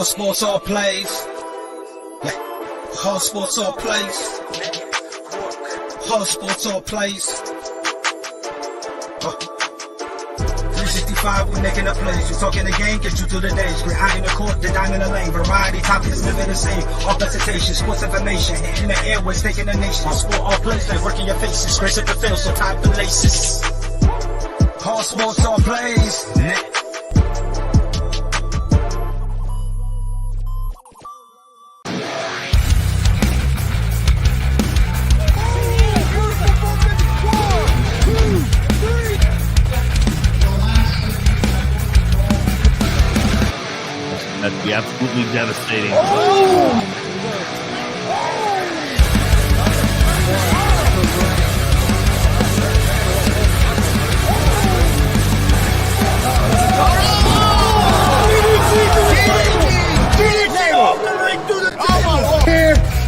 Hard sports all plays. Yeah. Hard sports all plays. Hard sports all plays. 365, we making a plays. You talking the game, get you through the days. We're high in the court, the dime in the lane. Variety topics, living the same. All presentation, sports information. In the airways, taking the nation. Hard sport all plays, like working your faces. Grace at the field, so tie the laces. Hard sports all plays. Yeah. That'd be absolutely devastating.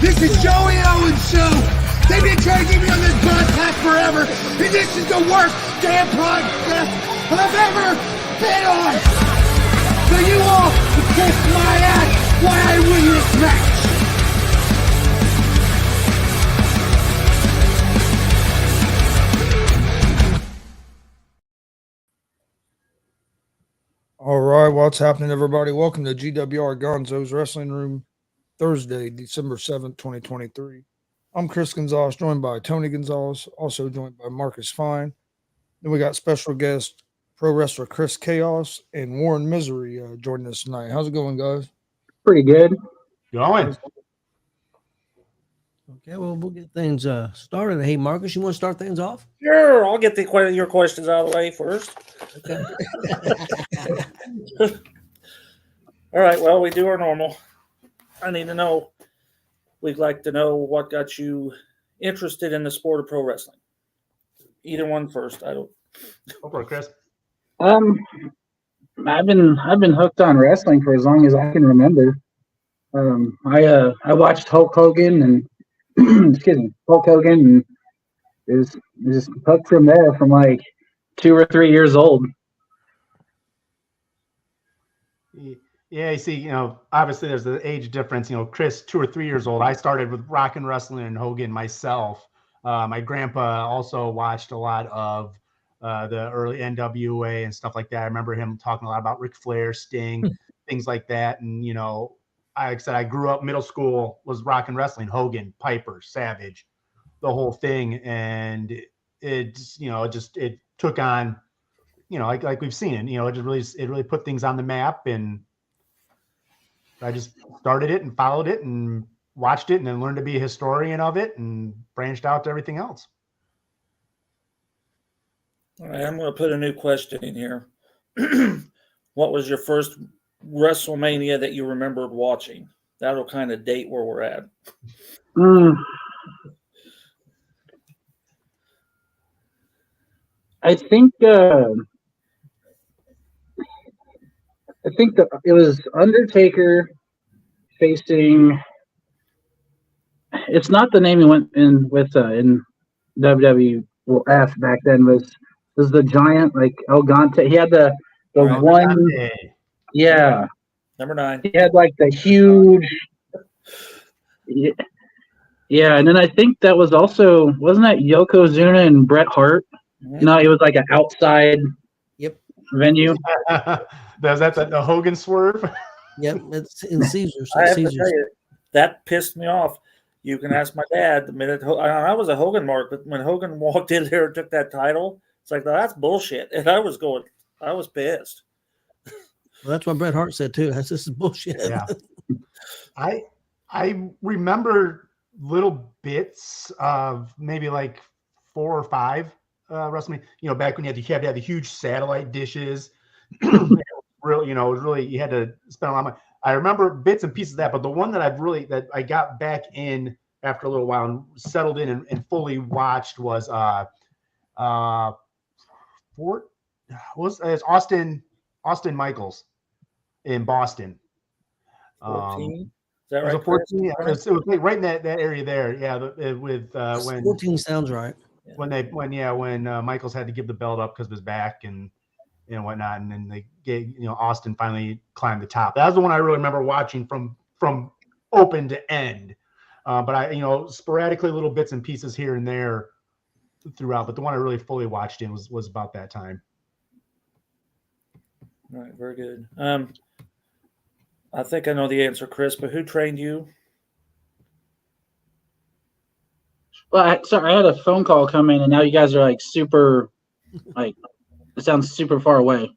This is Joey Owens' show. They've been trying to get me on this broadcast forever, and this is the worst damn broadcast I've ever been on. So you all can kiss my ass while I win this match. All right, what's happening, everybody? Welcome to G.W.R. Gonzo'S Wrestling Room, Thursday, December 7th, 2023. I'm Kris Kaos, joined by Tony Gonzo'S, also joined by Marcus Fine. Then we got special guest pro wrestler Kris Kaos and Warren Mizery joining us tonight. How's it going, guys? Pretty good. Going. Okay, well, we'll get things started. Hey, Marcus, you want to start things off? Sure, I'll get your questions out of the way first. Okay. All right, well, we do our normal. I need to know, we'd like to know what got you interested in the sport of pro wrestling. Either one first. I don't. Go for it, Chris. I've been hooked on wrestling for as long as I can remember. I watched Hulk Hogan and Hulk Hogan, and it was just hooked from there from like 2 or 3 years old. Yeah, you see, obviously there's the age difference. Chris, 2 or 3 years old. I started with rock and wrestling and Hogan myself. My grandpa also watched a lot of the early NWA and stuff like that. I remember him talking a lot about Ric Flair, Sting, things like that. And, like I said, I grew up, middle school was rock and wrestling, Hogan, Piper, Savage, the whole thing. And it took on, like we've seen, it really put things on the map. And I just started it and followed it and watched it and then learned to be a historian of it and branched out to everything else. All right, I'm going to put a new question in here. What was your first WrestleMania that you remembered watching? That'll kind of date where we're at. I think that it was Undertaker facing. It's not the name he went in with in WWF back then. Was the giant like El Gante? He had the one. Yeah. Number 9. He had like the huge. Yeah, and then I think that was also, wasn't that Yokozuna and Bret Hart? Mm-hmm. No, it was like an outside venue. Was that the Hogan swerve? Yep, it's in Caesars. I have to tell you, that pissed me off. You can ask my dad. The minute I was a Hogan mark, but when Hogan walked in there and took that title, it's like, that's bullshit. And I was pissed. Well, that's what Bret Hart said too. This is bullshit. Yeah. I remember little bits of maybe like 4 or 5 WrestleMania. Back when you had to have the huge satellite dishes. Really, it was really, you had to spend a lot of money. I remember bits and pieces of that, but the one that I got back in after a little while and settled in and fully watched was Austin Michaels in Boston. 14? Is that right? It was 14. It was like right in that area there. Yeah, with when 14 sounds right. When Michaels had to give the belt up because of his back, and and whatnot. And then they get, Austin finally climbed the top. That was the one I really remember watching from open to end. But I, sporadically little bits and pieces here and there throughout. But the one I really fully watched in was about that time. All right, very good. I think I know the answer, Kris, but who trained you? Well, sorry, I had a phone call come in, and now you guys are like super, like, it sounds super far away.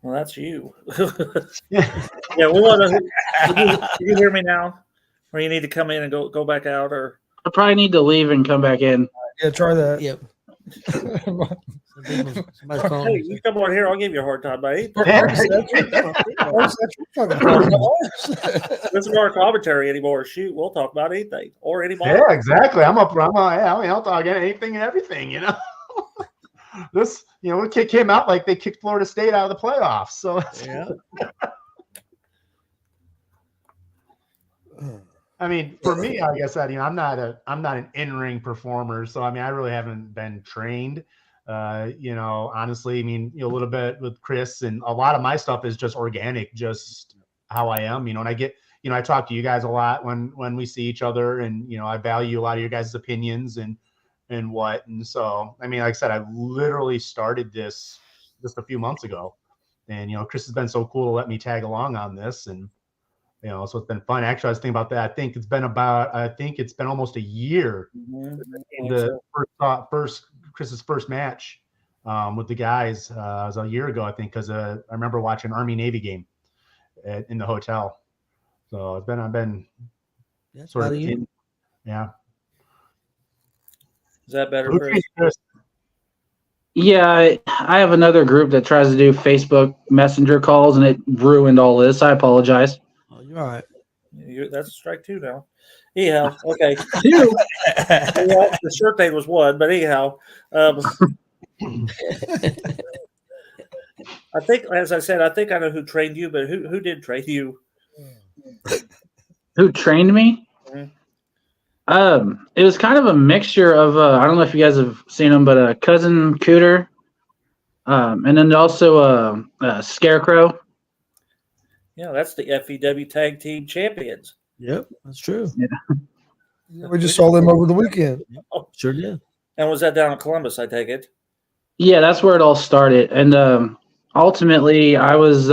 Well, that's you. Yeah, we want to. Can you hear me now? Or you need to come in and go back out, or I probably need to leave and come back in. Yeah, try that. Yep. Somebody's hey, calling. you come on here, I'll give you a hard time. But this is our commentary anymore. Shoot, we'll talk about anything or anybody. Yeah, exactly. I'll talk anything and everything. This, the kid came out like they kicked Florida State out of the playoffs. So Yeah. I mean, for me, like I said, I'm not an in-ring performer, so I mean, I really haven't been trained. Honestly, I mean, a little bit with Kris, and a lot of my stuff is just organic, just how I am, and I get, I talk to you guys a lot when we see each other, and I value a lot of your guys' opinions and so I mean, like I said, I literally started this just a few months ago, and Kris has been so cool to let me tag along on this, and so it's been fun. Actually, I was thinking about that. I think it's been almost a year. Mm-hmm. The first Kris's first match with the guys was a year ago, I think, because I remember watching Army Navy game in the hotel. So I've been sort of in, yeah. Is that better, Kris? Yeah, I have another group that tries to do Facebook Messenger calls, and it ruined all this. I apologize. Oh, you're all right. That's a strike two now. Anyhow, okay. Well, the shirt thing was one, but anyhow, I think, as I said, I think I know who trained you, but who did train you? Who trained me? Mm-hmm. It was kind of a mixture of I don't know if you guys have seen him, but Cousin Cooter, and then also Scarecrow. Yeah, that's the FEW Tag Team Champions. Yep, that's true. Yeah, we just saw them over the weekend. Oh, Sure did. and was that down in Columbus? I take it. Yeah, that's where it all started, and ultimately I was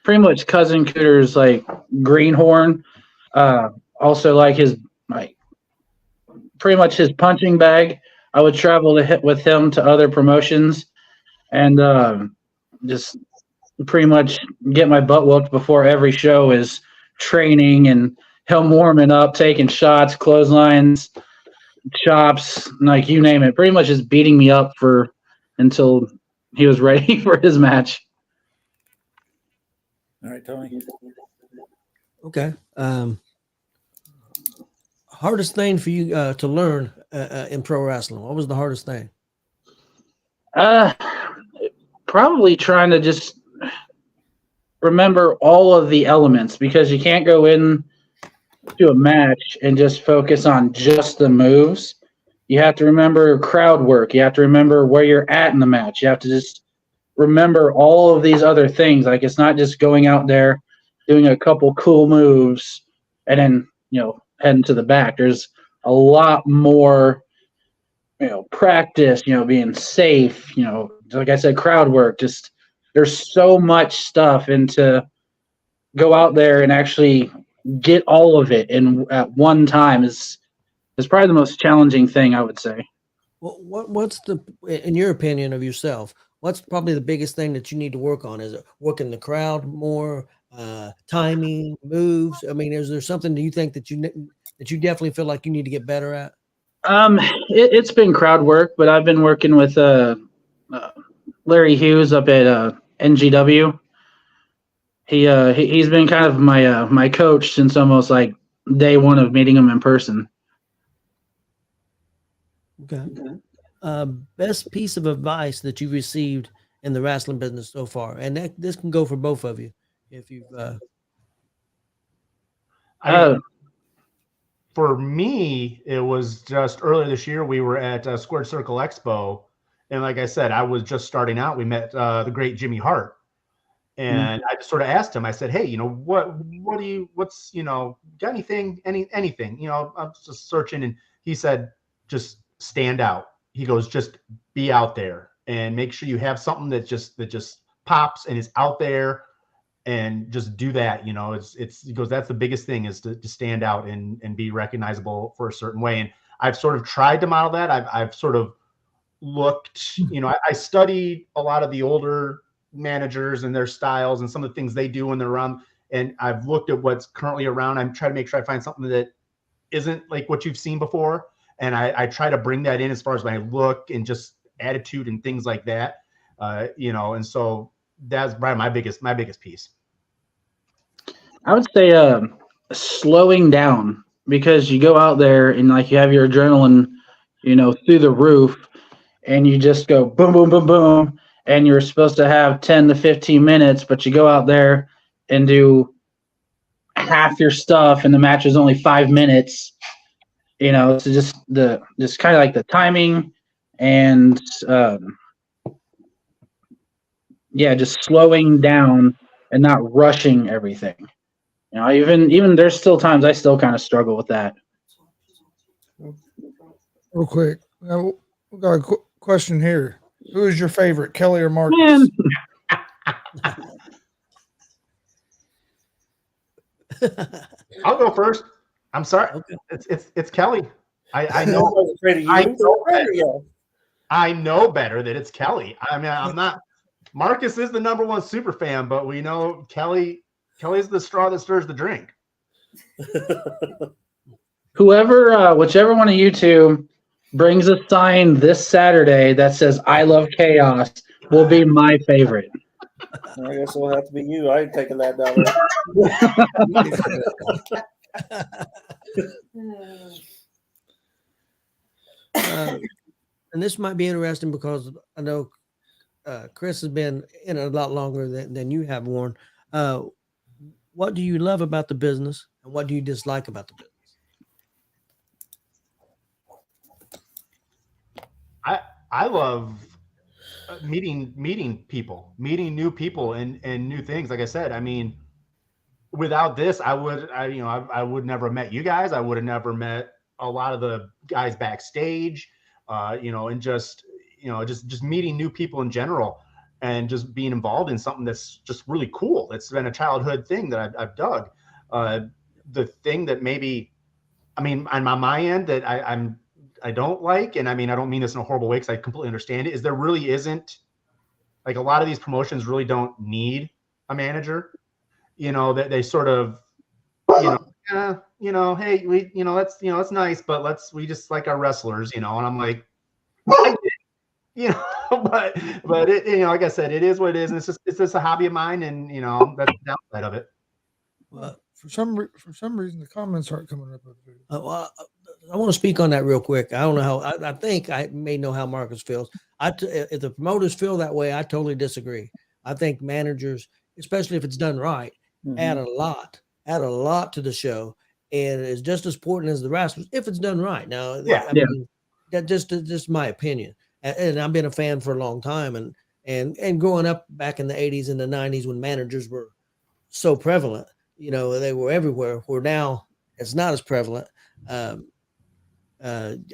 pretty much Cousin Cooter's like greenhorn. Also like his pretty much his punching bag. I would travel to hit with him to other promotions, and just pretty much get my butt whooped before every show is training and him warming up, taking shots, clotheslines, chops, like you name it. Pretty much just beating me up until he was ready for his match. All right, Tony. Okay. Hardest thing for you to learn in pro wrestling? What was the hardest thing? Probably trying to just remember all of the elements, because you can't go in to a match and just focus on just the moves. You have to remember crowd work. You have to remember where you're at in the match. You have to just remember all of these other things. Like, it's not just going out there, doing a couple cool moves, and then, heading to the back. There's a lot more, practice, being safe, like I said, crowd work. Just, there's so much stuff, and to go out there and actually get all of it at one time is probably the most challenging thing, I would say. Well, what's in your opinion of yourself, what's probably the biggest thing that you need to work on? Is it working the crowd more, timing, moves? I mean, is there something that you think that you definitely feel like you need to get better at? It's been crowd work, but I've been working with Larry Hughes up at NGW. He's been kind of my coach since almost like day one of meeting him in person. Okay. Best piece of advice that you've received in the wrestling business so far, and this can go for both of you, if you've. For me, it was just earlier this year. We were at Squared Circle Expo, And like I said, I was just starting out. We met the great Jimmy Hart. And I just sort of asked him, I said, hey, what's, got anything, anything, I'm just searching. And he said, just stand out. He goes, just be out there and make sure you have something that just pops and is out there, and just do that. He goes, that's the biggest thing, is to stand out and be recognizable for a certain way. And I've sort of tried to model that. I've sort of looked, I studied a lot of the older managers and their styles and some of the things they do when they're around. And I've looked at what's currently around. I'm trying to make sure I find something that isn't like what you've seen before. And I try to bring that in as far as my look and just attitude and things like that. And so that's probably my biggest piece. I would say slowing down, because you go out there and like you have your adrenaline, through the roof, and you just go boom, boom, boom, boom. And you're supposed to have 10 to 15 minutes, but you go out there and do half your stuff, and the match is only 5 minutes. So just kind of like the timing and just slowing down and not rushing everything. Even there's still times I still kind of struggle with that. Real quick, now, we got a question here. Who is your favorite, Kelly or Marcus? Man. I'll go first. I'm sorry. Okay. It's Kelly. I know. I know better that it's Kelly. I mean, I'm not. Marcus is the number one super fan, but we know Kelly's the straw that stirs the drink. Whichever one of you two brings a sign this Saturday that says "I love chaos" will be my favorite. I guess it'll have to be you. I ain't taking that down there. And this might be interesting because I know Kris has been in it a lot longer than you have, Warren. What do you love about the business, and what do you dislike about the business? I love meeting people, meeting new people and new things. Like I said, I mean, without this, I would never have met you guys. I would have never met a lot of the guys backstage, and just meeting new people in general, and just being involved in something that's just really cool. It's been a childhood thing that I've dug. The thing that maybe, I mean, on my end that I don't like, and I mean, I don't mean this in a horrible way because I completely understand it, is there really isn't, like, a lot of these promotions really don't need a manager, that they sort of, hey, that's nice, but we just like our wrestlers, and I'm like, but it, like I said, it is what it is. And it's just a hobby of mine. And, that's the downside of it. Well, for some reason, the comments aren't coming up. Well, I want to speak on that real quick. I don't know how. I think I may know how Marcus feels. If the promoters feel that way, I totally disagree. I think managers, especially if it's done right, add a lot to the show, and it's just as important as the wrestlers if it's done right. Now, I mean, that's just my opinion. And I've been a fan for a long time, and growing up back in the 80s and the 90s when managers were so prevalent, they were everywhere. Where now it's not as prevalent. I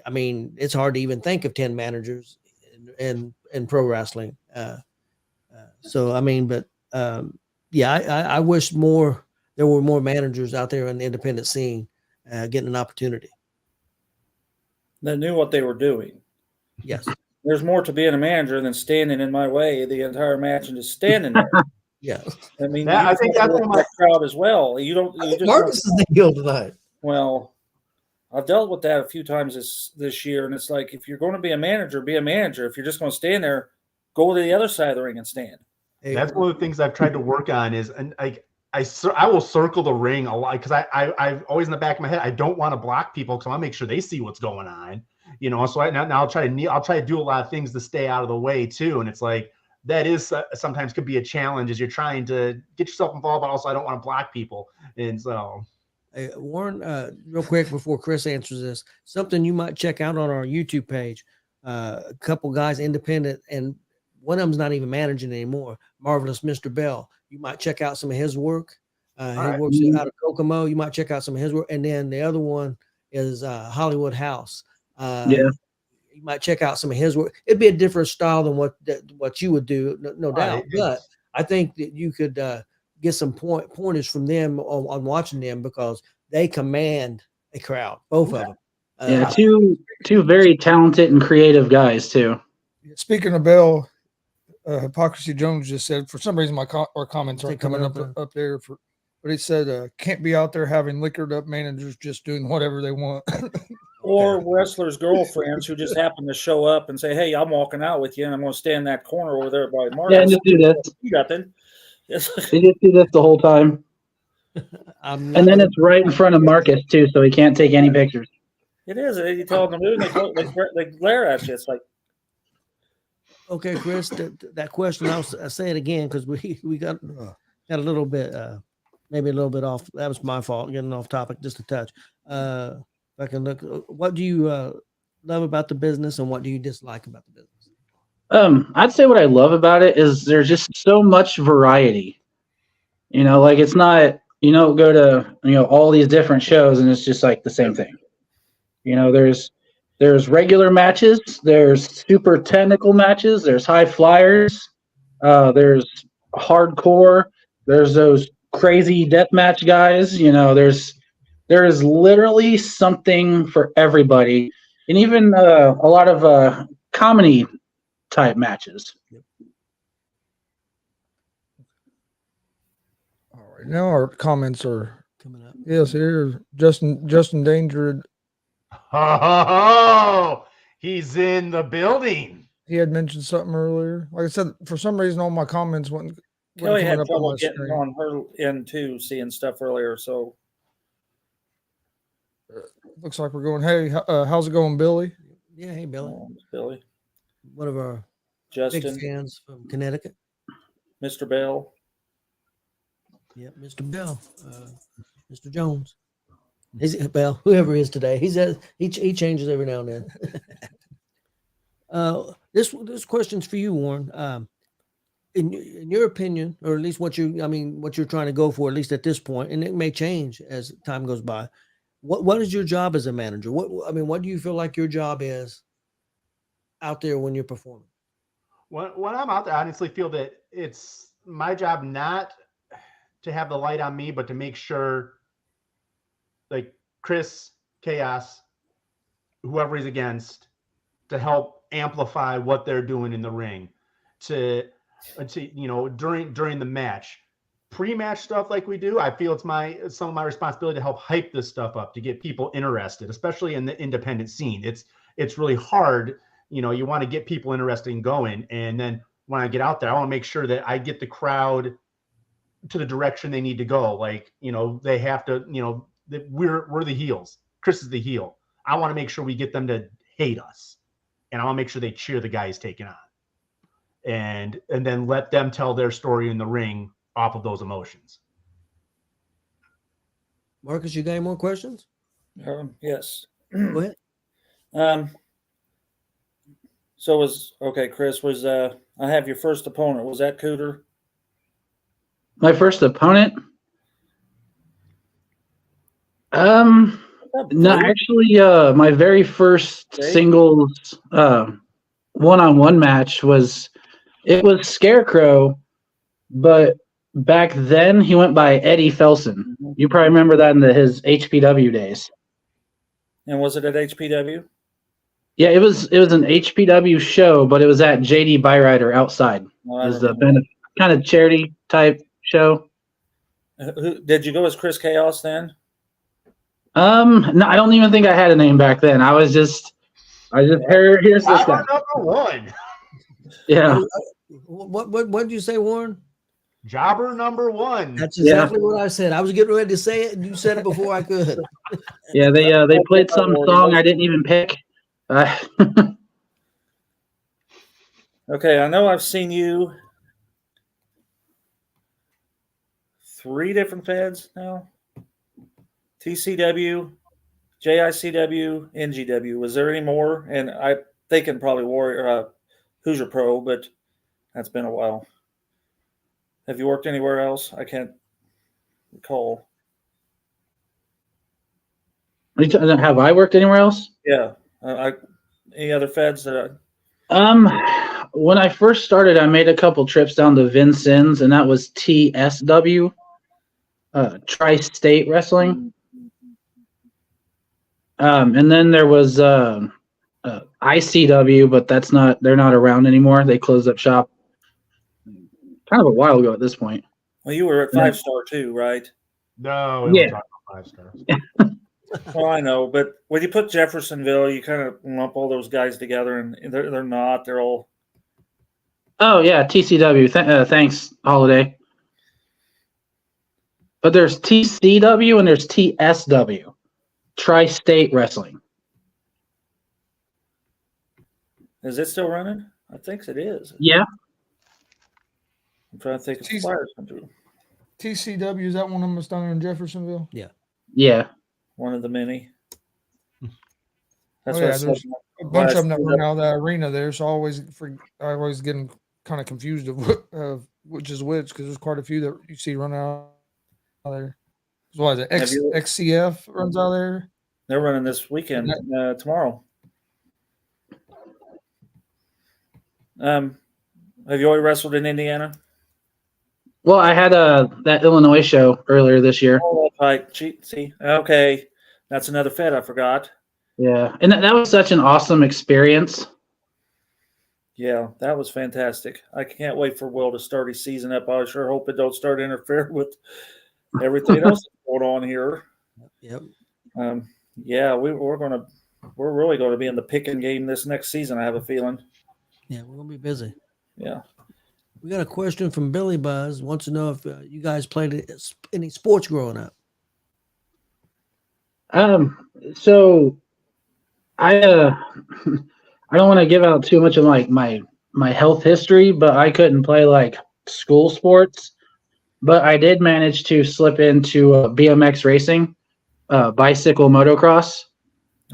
mean, it's hard to even think of 10 managers in pro wrestling. So I mean, but I wish there were more managers out there in the independent scene getting an opportunity. They knew what they were doing. Yes. There's more to being a manager than standing in my way the entire match and just standing there. Yeah. I mean, I think that's my crowd as well. Marcus is the heel tonight. Well, I've dealt with that a few times this year, and it's like, if you're going to be a manager, be a manager. If you're just going to stand there, go to the other side of the ring and stand. That's one of the things I've tried to work on is, and I will circle the ring a lot because I've always in the back of my head, I don't want to block people because I want to make sure they see what's going on. So now I'll try to do a lot of things to stay out of the way too. And it's like, that is sometimes could be a challenge as you're trying to get yourself involved, but also I don't want to block people. And so, Warren, real quick before Kris answers this, something you might check out on our YouTube page. a couple guys independent, and one of them's not even managing anymore. Marvelous Mr. Bell. You might check out some of his work. He right. works out of Kokomo. You might check out some of his work. And then the other one is Hollywood House. Yeah. You might check out some of his work. It'd be a different style than what you would do, no doubt. But I think that you could get some pointers from them on watching them, because they command a crowd, both of them. Yeah, two very talented and creative guys too. Speaking of Bell, Hypocrisy Jones just said, for some reason our comments aren't coming up there, but he said can't be out there having liquored up managers just doing whatever they want. Or wrestlers' girlfriends who just happen to show up and say, "Hey, I'm walking out with you, and I'm going to stand in that corner over there by Marcus." Yeah, and just do this. You got that? Yes. They just do this the whole time. And then it's right in front of Marcus too, so he can't take any pictures. It is. You tell them to move, and they glare at you. It's like, okay, Chris, that question, I'll say it again, because we got a little bit, maybe a little bit off. That was my fault, getting off topic just a touch. If I can look, what do you love about the business, and what do you dislike about the business? I'd say what I love about it is there's just so much variety. Like it's not, go to, all these different shows and it's just like the same thing. There's regular matches, there's super technical matches, there's high flyers, there's hardcore, there's those crazy deathmatch guys, there is literally something for everybody, and even a lot of comedy type matches. All right, now our comments are Coming up. Yes, here Justin Danger. Oh, he's in the building. He had mentioned something earlier. Like I said, for some reason, all my comments went Kelly had coming up trouble on my getting screen. on her end too, seeing stuff earlier. So Looks like we're going. Hey, how's it going, Billy? Yeah, hey, Billy. Billy, One of our Justin, big fans from Connecticut. Mr. Bell. Yeah, Mr. Bell, Mr. Jones. He's Bell, whoever he is today. He changes every now and then. This question's for you, Warren. In your opinion, or at least what you're trying to go for, at least at this point, and it may change as time goes by. What is your job as a manager? What do you feel like your job is out there when you're performing? When I'm out there, I honestly feel that it's my job not to have the light on me, but to make sure, like Kris Kaos, whoever he's against, to help amplify what they're doing in the ring, to during the match. Pre-match stuff like we do, I feel it's some of my responsibility to help hype this stuff up, to get people interested, especially in the independent scene. It's really hard. You want to get people interested in going. And then when I get out there, I want to make sure that I get the crowd to the direction they need to go. Like, they have to, we're the heels. Kris is the heel. I want to make sure we get them to hate us. And I want to make sure they cheer the guy he's taking on. And then let them tell their story in the ring off of those emotions. Marcus, you got any more questions? Yes. Go ahead. So Kris, was I have your first opponent. Was that Cooter? My first opponent? No, actually, my very first singles one-on-one match was Scarecrow, but back then he went by Eddie Felson. You probably remember that in his HPW days. And was it at HPW? Yeah, it was an HPW show, but it was at JD Byrider outside. It was a kind of charity type show. Did you go as Kris Kaos then? No, I don't even think I had a name back then. I was just here's this guy. Number one. Yeah. What did you say, Warren? Jobber number one. That's exactly what I said. I was getting ready to say it, and you said it before I could. Yeah, they played some song I didn't even pick. Okay, I know I've seen you 3 different feds now. TCW, JICW, NGW. Was there any more? And thinking probably Warrior, Hoosier Pro, but that's been a while. Have you worked anywhere else? I can't recall. Have I worked anywhere else? Yeah. Any other feds that When I first started, I made a couple trips down to Vincennes, and that was TSW, Tri-State Wrestling. And then there was ICW, but they're not around anymore. They closed up shop kind of a while ago at this point. well, you were at 5-star too, right? No, we Yeah. won't talk about 5 stars. Well, I know, but when you put Jeffersonville, you kind of lump all those guys together, and they're not. They're all. Oh yeah, TCW. Thanks, Holiday. But there's TCW and there's TSW, Tri-State Wrestling. Is it still running? I think it is. Yeah. I'm trying to think if TC flyers come through. TCW, is that one of them that's down there in Jeffersonville? Yeah. One of the many. That's Oh, what I yeah, said. there's a bunch of them that run out of that arena there, so I always getting kind of confused of which is which, because there's quite a few that you see run out there. What is it? XCF runs out there. They're running this weekend, tomorrow. Have you already wrestled in Indiana? Well, I had that Illinois show earlier this year. Oh, right. See, okay, that's another Fed I forgot. Yeah, and that was such an awesome experience. Yeah, that was fantastic. I can't wait for Will to start his season up. I sure hope it don't start interfering with everything else that's going on here. Yep. Yeah, we're really gonna be in the picking game this next season. I have a feeling. Yeah, we're gonna be busy. Yeah. We got a question from Billy Buzz. Wants to know if you guys played any sports growing up. So I I don't want to give out too much of like my health history, but I couldn't play like school sports. But I did manage to slip into BMX racing, bicycle motocross.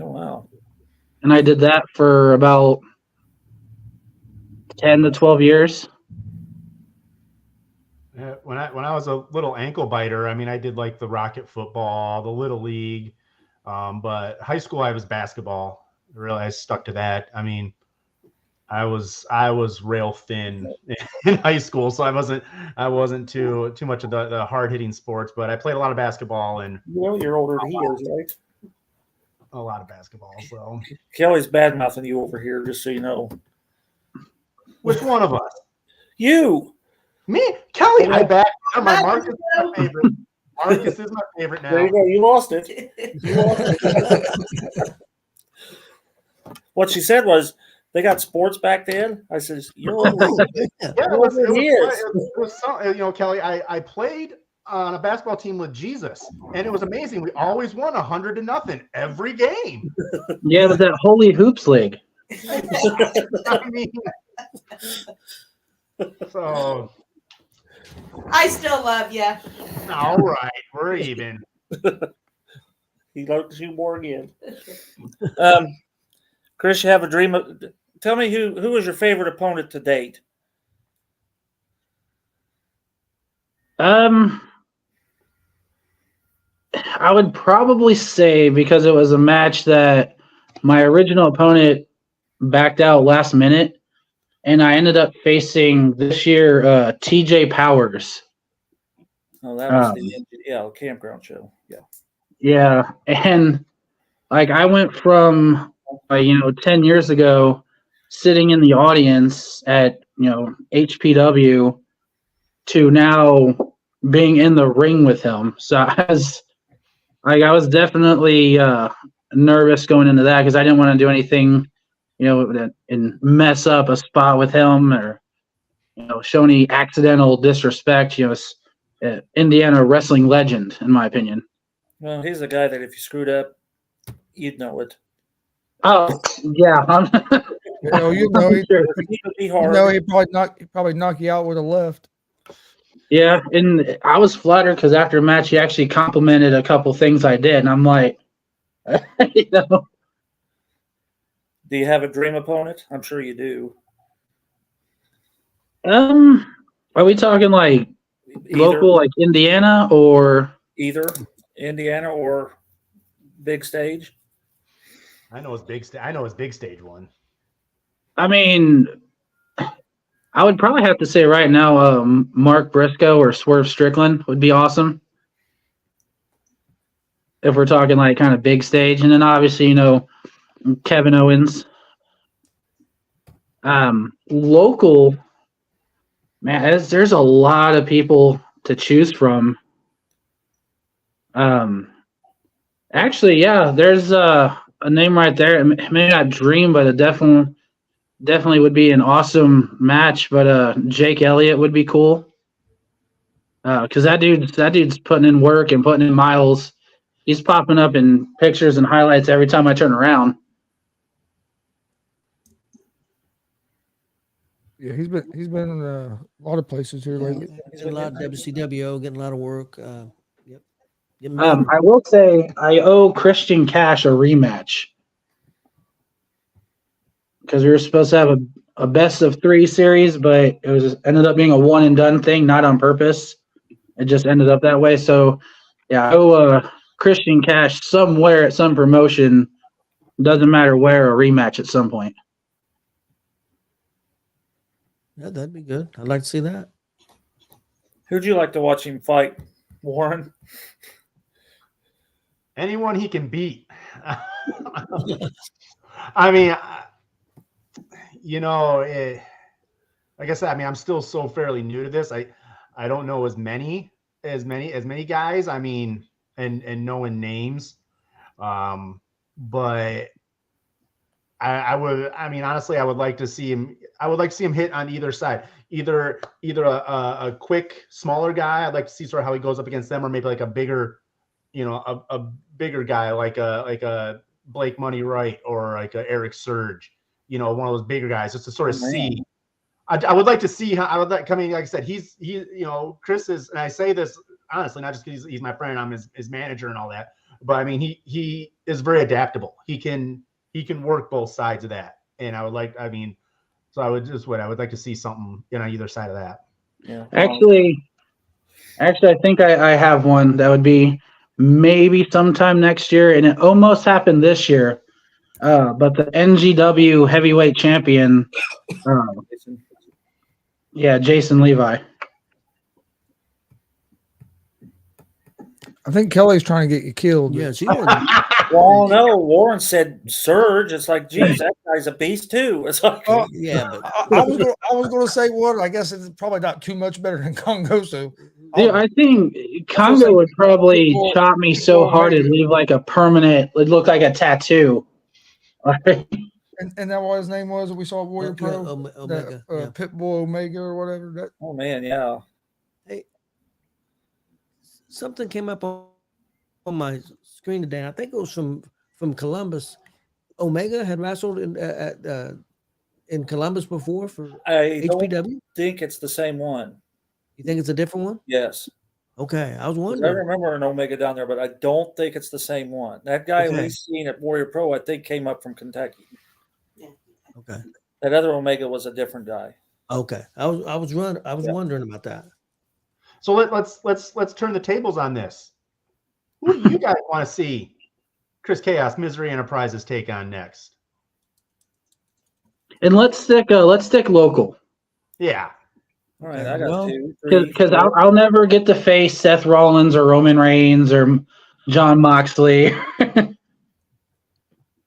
Oh wow. And I did that for about 10 to 12 years. Yeah, when I was a little ankle biter, I mean, I did like the rocket football, the little league, but high school I was basketball. Really, I stuck to that. I mean, I was rail thin in high school, so I wasn't too much of the hard hitting sports, but I played a lot of basketball and Well, you're older than he is, right? a lot of basketball. So, Kelly's bad mouthing you over here, just so you know. which one of us? You. Me, Kelly. I back my Marcus is my favorite. Marcus is my favorite now. There you go. You lost it. You lost it. What she said was, they got sports back then. I said, you're older. Yeah, it was Kelly, I played on a basketball team with Jesus, and it was amazing. We always won 100-0 every game. Yeah, with that Holy Hoops League. I mean, so I still love you. all right, we're even. He loves you more again. Chris, you have a dream of. Tell me who was your favorite opponent to date? I would probably say, because it was a match that my original opponent backed out last minute, and I ended up facing this year TJ Powers. Oh, that was the campground show. Yeah. Yeah, and like I went from 10 years ago sitting in the audience at HPW to now being in the ring with him. So I was definitely nervous going into that, because I didn't want to do anything and mess up a spot with him, or show any accidental disrespect. Indiana wrestling legend, in my opinion. Well, he's the guy that if you screwed up, you'd know it. Oh yeah, He'd probably knock you out with a left. yeah. And I was flattered, because after a match, he actually complimented a couple things I did, and I'm like, Do you have a dream opponent? I'm sure you do. Are we talking like local, like Indiana, or either Indiana or big stage? I know it's big stage one. I mean, I would probably have to say right now, Mark Briscoe or Swerve Strickland would be awesome. If we're talking like kind of big stage, and then obviously, you know, Kevin Owens. Local, man, there's a lot of people to choose from. Actually, yeah, there's a name right there. It may not dream, but it definitely would be an awesome match. But Jake Elliott would be cool. Because that dude's putting in work and putting in miles. He's popping up in pictures and highlights every time I turn around. Yeah, he's been in a lot of places here lately. He's in a lot of WCWO, getting a lot of work. Yep. I will say I owe Christian Cash a rematch because we were supposed to have a best of 3 series, but it ended up being a one and done thing, not on purpose. It just ended up that way. So, yeah, I owe Christian Cash somewhere at some promotion. Doesn't matter where, a rematch at some point. Yeah, that'd be good. I'd like to see that. Who'd you like to watch him fight, Warren? Anyone he can beat. I mean, you know, like I said, I mean, I'm still so fairly new to this. I don't know as many guys. I mean, and knowing names, but I would. I mean, honestly, I would like to see him. I would like to see him hit on either side. Either a quick, smaller guy. I'd like to see sort of how he goes up against them, or maybe like a bigger, you know, a bigger guy like a Blake Money Wright or like a Eric Surge. You know, one of those bigger guys, just to sort of see. I would like to see how I would like. I mean, like I said, he you know, Kris is, and I say this honestly, not just because he's my friend, I'm his manager and all that, but I mean, he is very adaptable. He can work both sides of that, and I would like. I mean, so I would like to see something on either side of that. Yeah. Actually, I think I have one that would be maybe sometime next year, and it almost happened this year. But the NGW heavyweight champion, Jason Levi. I think Kelly's trying to get you killed. Yeah, she Well, no, Warren said Surge. It's like, geez, that guy's a beast too. It's like, yeah, but I was going to say what? I guess it's probably not too much better than Congo. So, Dude, I think Congo would probably chop me so hard it'd leave like a permanent. It'd look like a tattoo. and that what his name was that we saw at Warrior Pro? Omega, Pitbull Omega or whatever. oh man, yeah. Hey, something came up on my screen today. I think it was from Columbus. Omega had wrestled in Columbus before for I HPW. don't think it's the same one. You think it's a different one? Yes. Okay, I was 'Cause wondering. I remember an Omega down there, but I don't think it's the same one. That guy Okay. we've seen at Warrior Pro, I think, came up from Kentucky. Okay. That other Omega was a different guy. Okay. I was wondering about that. So let's turn the tables on this. Who do you guys want to see Kris Kaos, Mizery Enterprises take on next? And let's stick local. Yeah. All right, I got 2, 3. Because I'll never get to face Seth Rollins or Roman Reigns or John Moxley.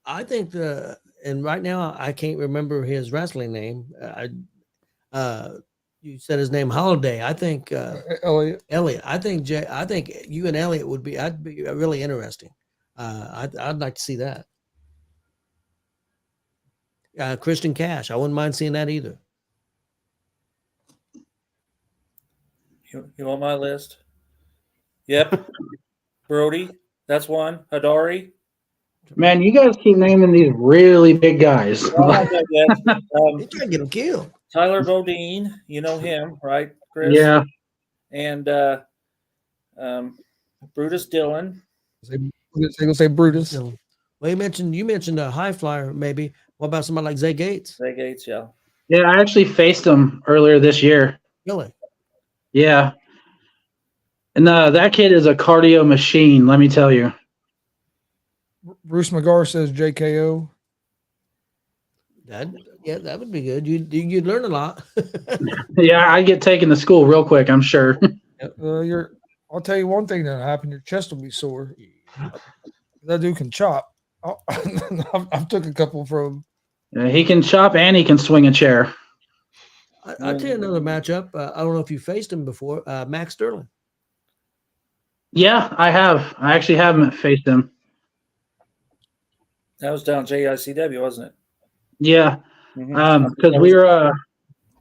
I think and right now I can't remember his wrestling name. You said his name Holiday. I think Elliot. I think you and Elliot would be. I'd be really interesting. I'd like to see that. Christian Cash. I wouldn't mind seeing that either. You want my list? Yep. Brody, that's one. Hadari. Man, you guys keep naming these really big guys. He's trying to get him killed. Tyler Bodine, you know him, right, Kris? Yeah. And Brutus Dillon. Say Brutus. Well, you mentioned a high flyer, maybe What about somebody like Zay Gates? Zay Gates, yeah. Yeah, I actually faced him earlier this year. Really? Yeah. And that kid is a cardio machine, let me tell you. Bruce McGar says JKO. That would be good. You'd learn a lot. Yeah, I get taken to school real quick, I'm sure. I'll tell you one thing that'll happen. Your chest will be sore. That dude can chop. I've took a couple from. Yeah, he can chop and he can swing a chair. I'll tell you another matchup. I don't know if you faced him before. Max Sterling. Yeah, I have. I actually haven't faced him. That was down JICW, wasn't it? Yeah, Mhm. because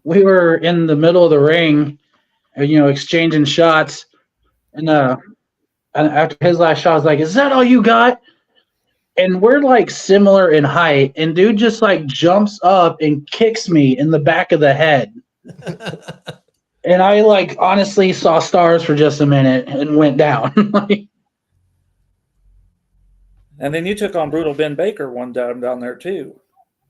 we were in the middle of the ring, exchanging shots, and after his last shot, I was like, "Is that all you got?" And we're like similar in height, and dude just like jumps up and kicks me in the back of the head, and I like honestly saw stars for just a minute and went down. And then you took on Brutal Ben Baker one time down there too.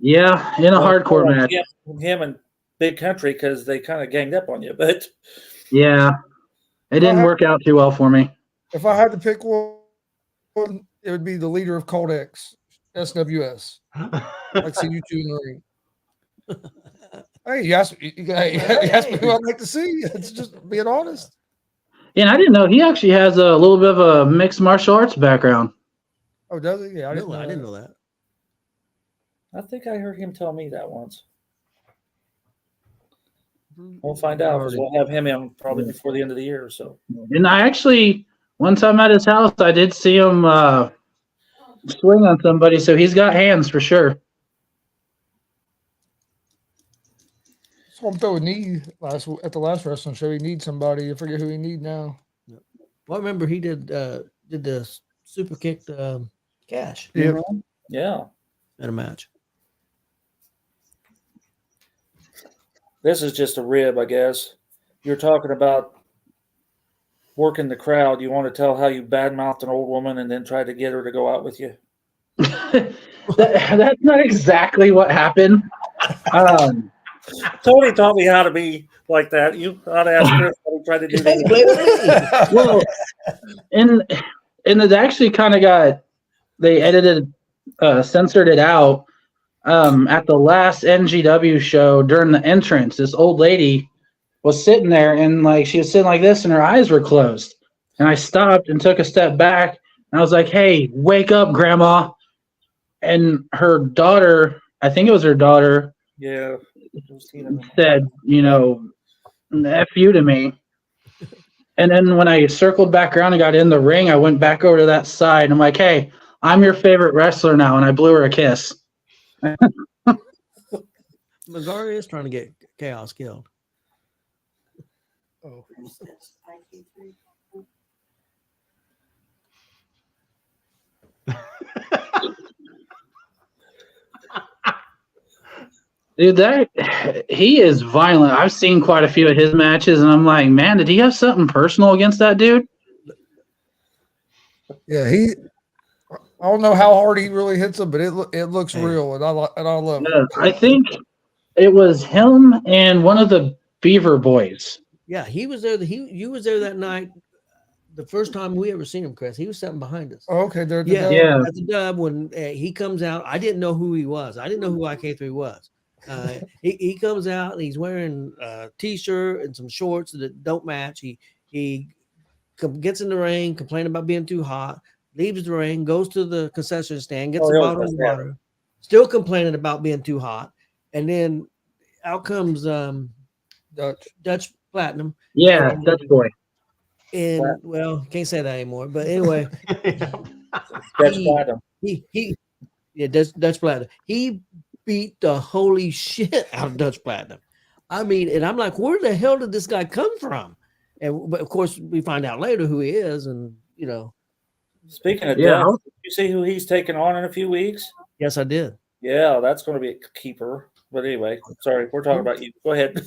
Yeah, in a hardcore match. Him and Big Country because they kind of ganged up on you, but yeah, it didn't work out too well for me. If I had to pick one, it would be the leader of Cold X, SWS. I'd see you two in the ring. Hey, you asked me who I'd like to see. It's just being honest. And I didn't know he actually has a little bit of a mixed martial arts background. Oh, does he? Yeah, I didn't know that. I think I heard him tell me that once. We'll find out because we'll have him in probably before the end of the year or so. And I actually, one time at his house, I did see him swing on somebody, so he's got hands for sure. So I'm throwing knee at the last wrestling show. He needs somebody. I forget who he need now. Well, I remember he did the super kick Cash. Yeah. Yeah. In a match. This is just a rib, I guess. You're talking about working the crowd. You want to tell how you badmouthed an old woman and then tried to get her to go out with you? That's not exactly what happened. Tony taught me how to be like that. You ought to ask Chris how he tried to do that. Well, and it actually kind of they censored it out. At the last NGW show during the entrance, this old lady was sitting there and like she was sitting like this and her eyes were closed. And I stopped and took a step back and I was like, "Hey, wake up, Grandma." And her daughter, I think it was her daughter, yeah, said, F you to me. And then when I circled back around and got in the ring, I went back over to that side. I'm like, "Hey, I'm your favorite wrestler now." And I blew her a kiss. Mizery is trying to get Chaos killed. Oh. Dude, he is violent. I've seen quite a few of his matches, and I'm like, man, did he have something personal against that dude? Yeah, I don't know how hard he really hits him, but it looks real, and I love it. Yeah, I think it was him and one of the Beaver boys. Yeah, he was there. You was there that night. The first time we ever seen him, Chris, he was sitting behind us. Oh, okay, there. Yeah. At the dub when he comes out, I didn't know who he was. I didn't know who IK3 was. He comes out and he's wearing a t-shirt and some shorts that don't match. He gets in the ring, complaining about being too hot, leaves the ring, goes to the concession stand, gets a bottle of water, still complaining about being too hot, and then out comes Dutch Platinum. Yeah, Dutch boy. And well, can't say that anymore. But anyway, Dutch Platinum. Dutch Platinum. He beat the holy shit out of Dutch Platinum. I mean, and I'm like, where the hell did this guy come from? But of course, we find out later who he is, and Speaking of Dutch, did you see who he's taking on in a few weeks? Yes, I did. Yeah, that's going to be a keeper. But anyway, sorry, we're talking about you. Go ahead.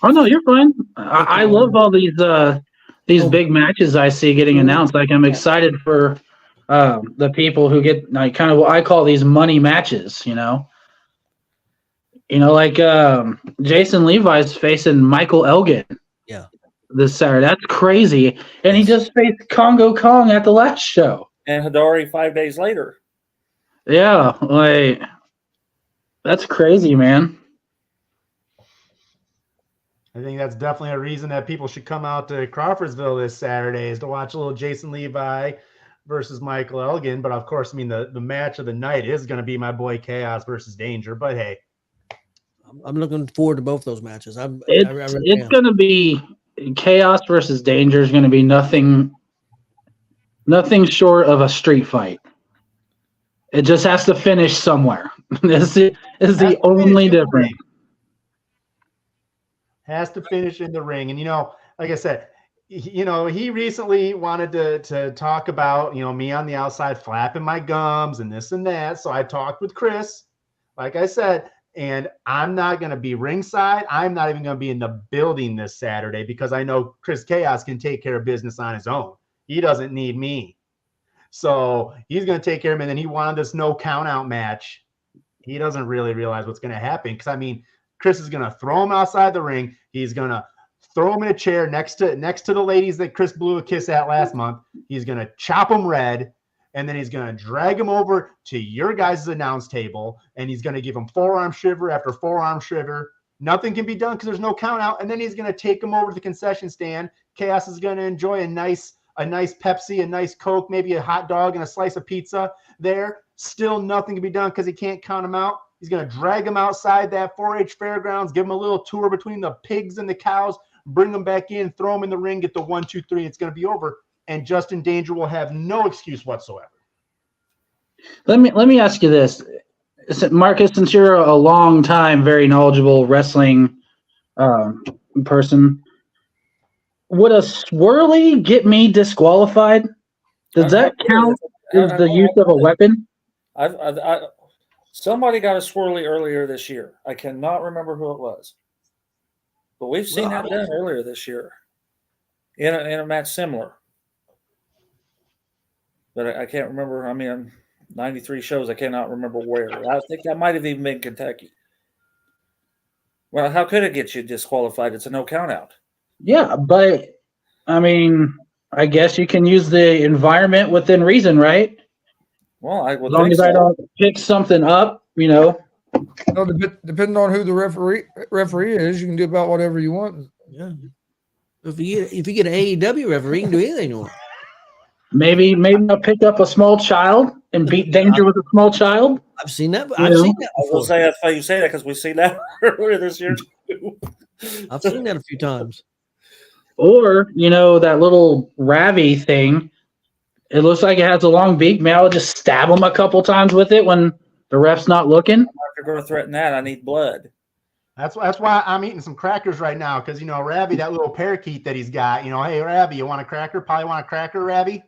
Oh no, you're fine. I love all these big matches I see getting announced. Like I'm excited for the people who get like kind of what I call these money matches. Like Jason Levi's facing Michael Elgin. Yeah. This Saturday. That's crazy. And he Yes. just faced Congo Kong at the last show. And Hidari 5 days later. Yeah, like that's crazy, man. I think that's definitely a reason that people should come out to Crawfordsville this Saturday is to watch a little Jason Levi versus Michael Elgin. But of course, I mean, the match of the night is going to be my boy Chaos versus Danger. But hey, I'm looking forward to both those matches. It's going to be Chaos versus Danger is going to be nothing short of a street fight. It just has to finish somewhere. This is the only difference. Has to finish in the ring. And, like I said, he recently wanted to talk about, me on the outside flapping my gums and this and that. So I talked with Kris, like I said, and I'm not going to be ringside. I'm not even going to be in the building this Saturday because I know Kris Kaos can take care of business on his own. He doesn't need me. So he's going to take care of him. And then he wanted this no count out match. He doesn't really realize what's going to happen. Because, I mean, Kris is going to throw him outside the ring. He's going to throw him in a chair next to the ladies that Kris blew a kiss at last month. He's going to chop him red. And then he's going to drag him over to your guys' announce table. And he's going to give him forearm shiver after forearm shiver. Nothing can be done because there's no count out. And then he's going to take him over to the concession stand. Chaos is going to enjoy a nice Pepsi, a nice Coke, maybe a hot dog and a slice of pizza there. Still nothing can be done because he can't count him out. He's going to drag him outside that 4-H fairgrounds, give him a little tour between the pigs and the cows, bring him back in, throw him in the ring, get the 1, 2, 3. It's going to be over. And Justin Danger will have no excuse whatsoever. Let me ask you this. Marcus, since you're a long time, very knowledgeable wrestling person, would a swirly get me disqualified? Does that count as the use of a weapon? Somebody got a swirly earlier this year. I cannot remember who it was, but we've seen that done earlier this year in a match similar. But I can't remember. I mean, 93 shows. I cannot remember where. I think that might have even been Kentucky. Well, how could it get you disqualified? It's a no count out. Yeah, but I mean, I guess you can use the environment within reason, right? Well, I would as long think as I don't pick something up, No, depending on who the referee is, you can do about whatever you want. Yeah. If you get an AEW referee, you can do anything you want. Maybe I'll pick up a small child and beat Danger with a small child. I've seen that. I've seen that I will say that's why you say that because we've seen that earlier this year too. I've seen that a few times. Or, that little Ravi thing. It looks like it has a long beak. Maybe I'll just stab him a couple times with it when the ref's not looking. If you're going to threaten that, I need blood. That's why I'm eating some crackers right now because, Ravi, that little parakeet that he's got, hey, Ravi, you want a cracker? Probably want a cracker, Ravi?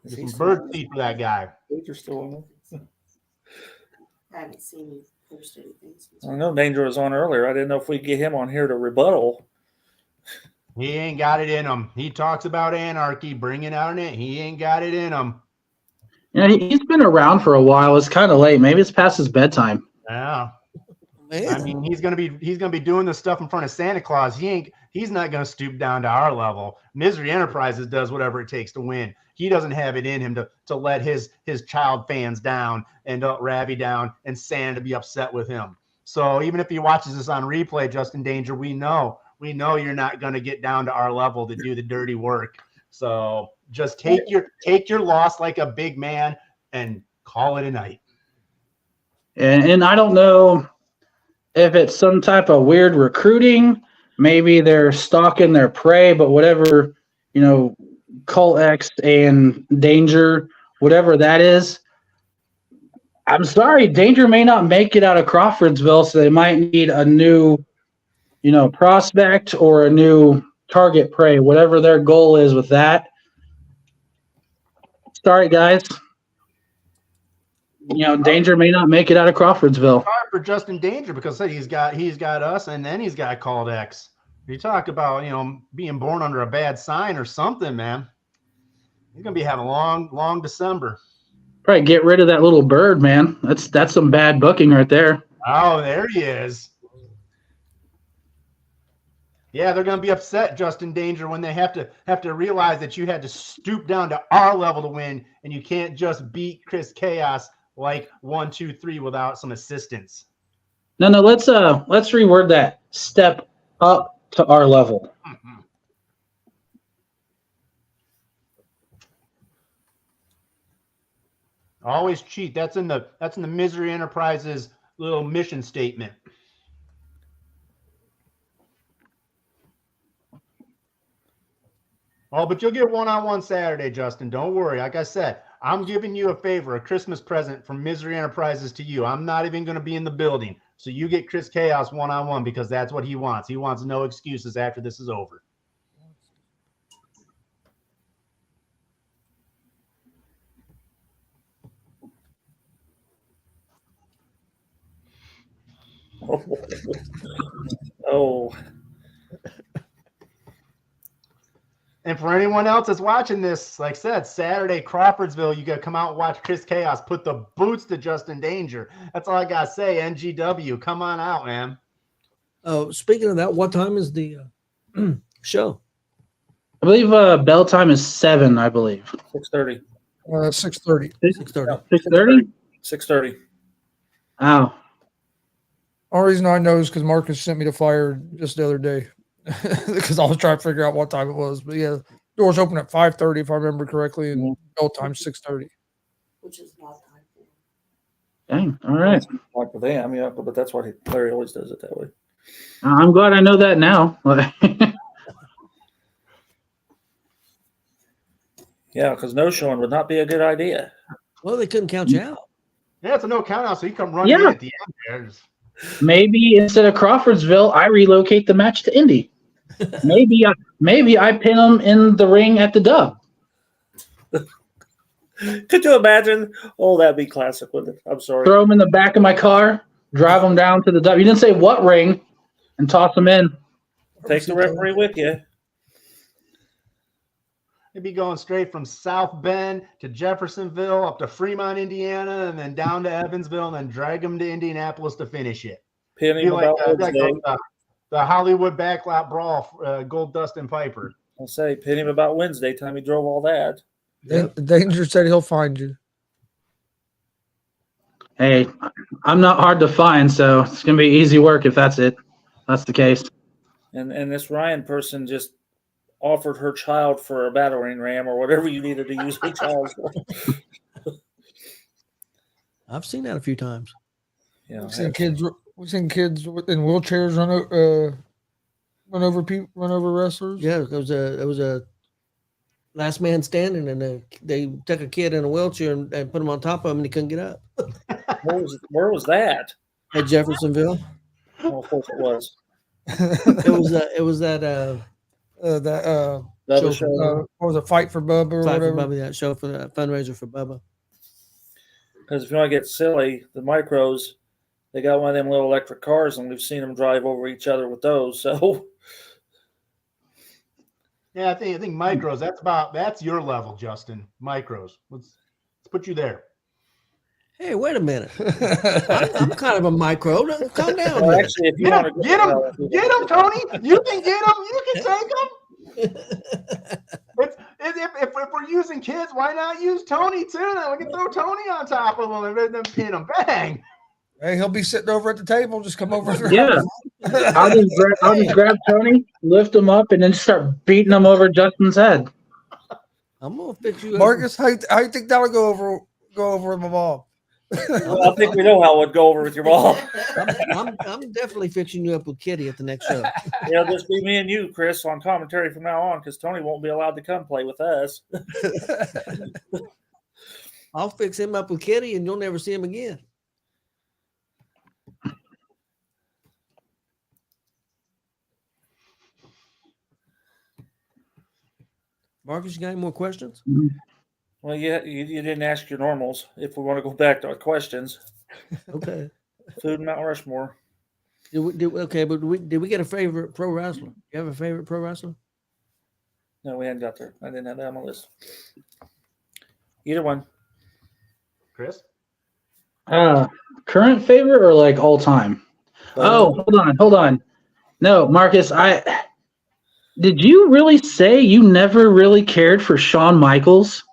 Some bird feed for that guy. You're still on there. I haven't seen you post anything. I know Danger was on earlier. I didn't know if we'd get him on here to rebuttal. He ain't got it in him. He talks about anarchy, bringing out it. He ain't got it in him. Yeah, he's been around for a while. It's kind of late. Maybe it's past his bedtime. Yeah. Man. I mean, he's gonna be doing this stuff in front of Santa Claus. He's not gonna stoop down to our level. Mizery Enterprises does whatever it takes to win. He doesn't have it in him to let his child fans down and Ravi down and Santa be upset with him. So even if he watches this on replay, Justin Danger, we know you're not gonna get down to our level to do the dirty work. So just take your loss like a big man and call it a night. And I don't know if it's some type of weird recruiting. Maybe they're stalking their prey, but whatever, Cult X and Danger, whatever that is. I'm sorry, Danger may not make it out of Crawfordsville, so they might need a new, prospect or a new target prey, whatever their goal is with that. Sorry, guys. Danger may not make it out of Crawfordsville. Hard for Justin Danger because he's got us and then he's got Called X. You talk about being born under a bad sign or something, man. He's gonna be having a long December. Probably get rid of that little bird, man. That's some bad booking right there. Oh, there he is. Yeah, they're going to be upset, Justin Danger, when they have to realize that you had to stoop down to our level to win, and you can't just beat Kris Kaos like 1, 2, 3 without some assistance. No, let's reword that. Step up to our level. Mm-hmm. Always cheat. That's in the Mizery Enterprises little mission statement. Oh, but you'll get one-on-one Saturday, Justin. Don't worry. Like I said, I'm giving you a favor, a Christmas present from Mizery Enterprises to you. I'm not even going to be in the building. So you get Kris Kaos one-on-one because that's what he wants. He wants no excuses after this is over. Oh. And for anyone else that's watching this, like I said, Saturday, Crawfordsville, you got to come out and watch Kris Kaos put the boots to Justin Danger. That's all I got to say. NGW, come on out, man. Oh, speaking of that, what time is the show? I believe bell time is 7, I believe. 6:30. 6:30. 6:30. 6:30? 6:30. Oh. Only reason I know is because Marcus sent me the flyer just the other day because I was trying to figure out what time it was. But yeah, doors open at 5:30 if I remember correctly, and bell time 6:30. Which is not time for him. Dang. All right. Like for them, yeah, but that's why Larry always does it that way. I'm glad I know that now. Yeah, because no showing would not be a good idea. Well, they couldn't count you out. Yeah, it's a no count out, so you come running in at the end there. Maybe instead of Crawfordsville, I relocate the match to Indy. Maybe I pin them in the ring at the Dub. Could you imagine? Oh, that'd be classic, wouldn't it? I'm sorry. Throw them in the back of my car, drive them down to the Dub. You didn't say what ring, and toss them in. Take the referee with you. They'd be going straight from South Bend to Jeffersonville up to Fremont, Indiana, and then down to Evansville, and then drag them to Indianapolis to finish it. Penny Be like, about the Hollywood backlot brawl, Gold Dust and Piper. I'll say, pin him about Wednesday time he drove all that. Danger said he'll find you. Hey, I'm not hard to find, so it's gonna be easy work if that's it. That's the case. And this Ryan person just offered her child for a battering ram or whatever you needed to use her child for. I've seen that a few times. Yeah, We've seen kids in wheelchairs run over wrestlers. Yeah, it was a last man standing, and they took a kid in a wheelchair and put him on top of him, and he couldn't get up. Where was that? At Jeffersonville. Well, of course it was. It was that Bubba show. What was it, Fight for Bubba or Fight for whatever? Bubba, that show for the fundraiser for Bubba. Because if you want to get silly, the micros, they got one of them little electric cars, and we've seen them drive over each other with those. So, Yeah, I think micros. That's your level, Justin. Micros. Let's put you there. Hey, wait a minute. I'm kind of a micro. Calm down. well, here. actually, if you Get want him, to get him, get him, Tony. You can get him. You can take him. If we're using kids, why not use Tony too? Then we can throw Tony on top of him and then pin him. Bang. Hey, he'll be sitting over at the table. Just come over. Yeah. I'll just grab Tony, lift him up, and then start beating him over Justin's head. I'm gonna fix you up. Marcus, how you think that'll go over with my mom? Well, I think we know how it would go over with your mom. I'm definitely fixing you up with Kitty at the next show. It'll just be me and you, Chris, on commentary from now on, because Tony won't be allowed to come play with us. I'll fix him up with Kitty, and you'll never see him again. Marcus, you got any more questions? Well, you didn't ask your normals. If we want to go back to our questions, Okay. food and Mount Rushmore. Did we get a favorite pro wrestler? You have a favorite pro wrestler? No, we hadn't got there. I didn't have that on my list. Either one. Chris? Current favorite or like all time? Oh, hold on. No, Marcus, did you really say you never really cared for Shawn Michaels?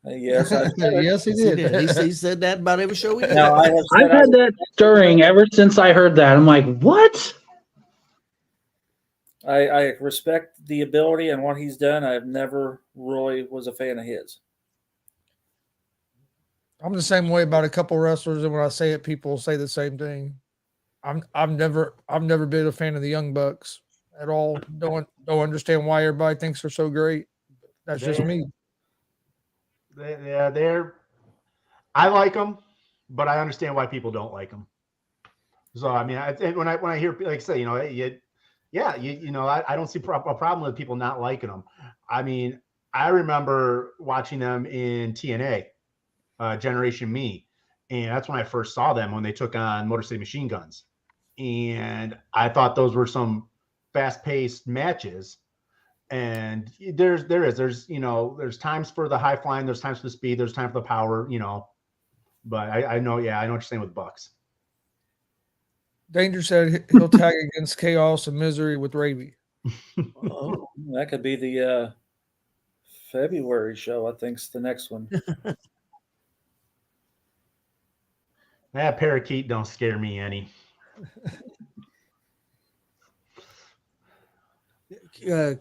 Yes, Yes, he Yes, he did. did. He said that about every show we did. Now I have I've said I, had that stirring ever since I heard that. I'm like, what? I respect the ability and what he's done. I've never really was a fan of his. I'm the same way about a couple wrestlers, and when I say it, people say the same thing. I've never been a fan of the Young Bucks at all. Don't understand why everybody thinks they're so great. That's just me. They're. I like them, but I understand why people don't like them. So I mean, when I hear like say, you know, I don't see a problem with people not liking them. I mean, I remember watching them in TNA, Generation Me, and that's when I first saw them when they took on Motor City Machine Guns, and I thought those were some fast-paced matches. And there's times for the high flying, there's times for the speed, there's time for the power, But I know what you're saying with Bucks. Danger said he'll tag against Chaos and Mizery with Raby. Oh, that could be the February show. I think's the next one. That parakeet don't scare me any.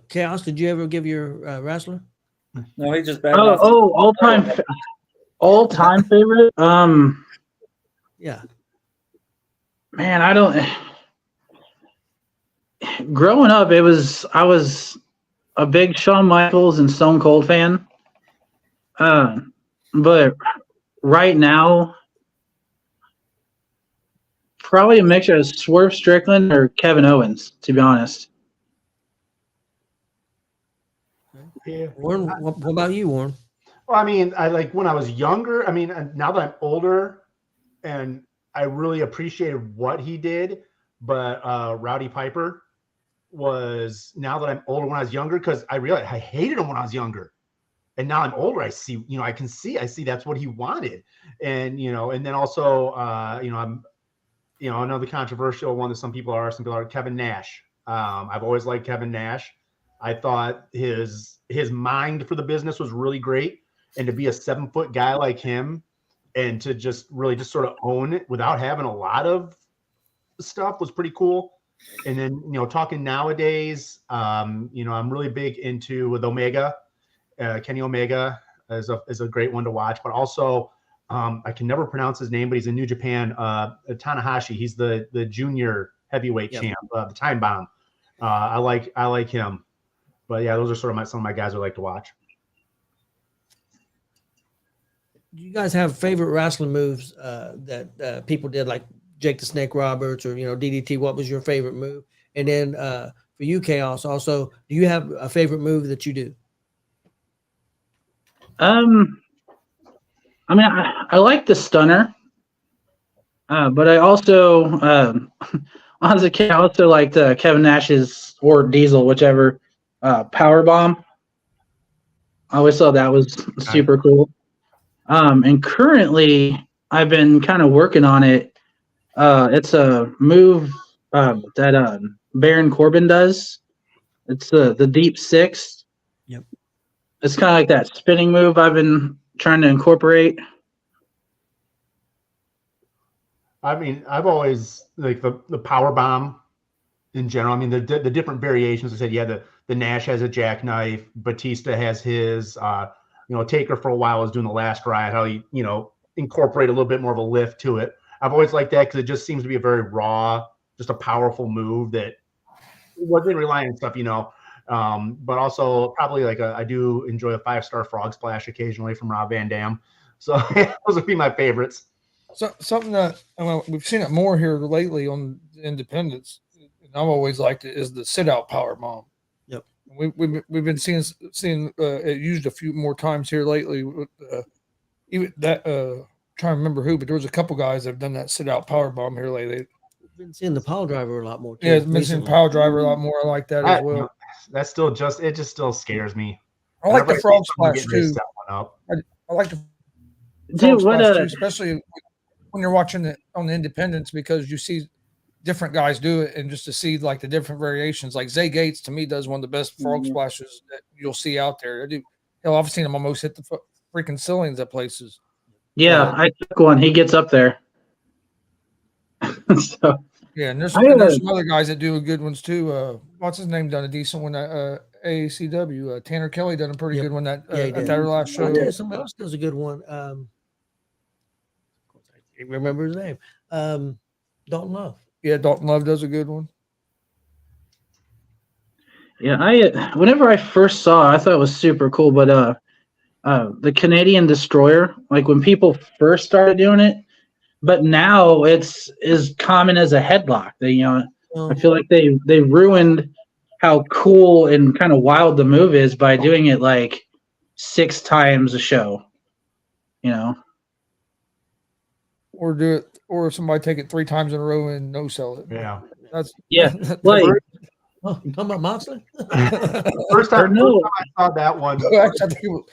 Chaos, did you ever give your wrestler? No, he just bad. All time favorite. Yeah. Man, I don't. Growing up, I was a big Shawn Michaels and Stone Cold fan. But right now, probably a mixture of Swerve Strickland or Kevin Owens, to be honest. Yeah. Warren, what about you, Warren? Well, I mean, I like when I was younger. I mean, now that I'm older, and I really appreciated what he did, but Rowdy Piper was, now that I'm older, when I was younger, because I realized I hated him when I was younger, and now I'm older. I see, I see that's what he wanted, and and then also, I'm, another controversial one that some people are Kevin Nash. I've always liked Kevin Nash. I thought his mind for the business was really great, and to be a 7-foot guy like him, and to just sort of own it without having a lot of stuff was pretty cool. And then, talking nowadays, I'm really big into with Omega. Kenny Omega is a great one to watch, but also I can never pronounce his name, but he's in New Japan. Tanahashi, he's the junior heavyweight champ, the Time Bomb. I like him. But yeah, those are sort of some of my guys I like to watch. Do you guys have favorite wrestling moves that people did, like Jake the Snake Roberts or DDT? What was your favorite move? And then for you, Chaos, also, do you have a favorite move that you do? I mean, I like the stunner, but I also, as a kid, I also liked Kevin Nash's or Diesel, whichever, power bomb. I always thought that was super cool. And currently, I've been kind of working on it. It's a move that Baron Corbin does. It's the deep six. Yep. It's kind of like that spinning move I've been trying to incorporate. I mean, I've always like the power bomb in general. I mean, the different variations. I said, yeah, the Nash has a jackknife. Batista has his. Taker for a while was doing the Last Ride. How he incorporate a little bit more of a lift to it. I've always liked that because it just seems to be a very raw, just a powerful move that wasn't relying on stuff, but also probably I do enjoy a 5-star frog splash occasionally from Rob Van Dam. So those would be my favorites. So something that we've seen it more here lately on Independence, and I've always liked it, is the sit-out power bomb. Yep, we've been seeing it used a few more times here lately. With, even that trying to remember who, but there was a couple guys that have done that sit-out power bomb here lately. We've been seeing the power driver a lot more. Yeah, it's been seeing power driver a lot more. I like that as well. That's still scares me. I like the frog splash too. I I like the Dude, what too, especially when you're watching it on the independents, because you see different guys do it, and just to see like the different variations. Like Zay Gates to me does one of the best frog splashes that you'll see out there. I've seen him almost hit the freaking ceilings at places. Yeah, I took one. He gets up there. So yeah, and there's some other guys that do good ones too. What's his name done a decent one at AACW. Tanner Kelly done a pretty good one at that last show. Somebody else does a good one. I can't remember his name. Dalton Love. Yeah, Dalton Love does a good one. Yeah, whenever I first saw it, I thought it was super cool, but the Canadian Destroyer, like when people first started doing it, but now it's as common as a headlock. I feel like they ruined how cool and kind of wild the move is by doing it like 6 times a show, Or do it, or somebody take it 3 times in a row and no sell it. Yeah. Like, oh, you talking about Moxley? First time I saw that one. I think it was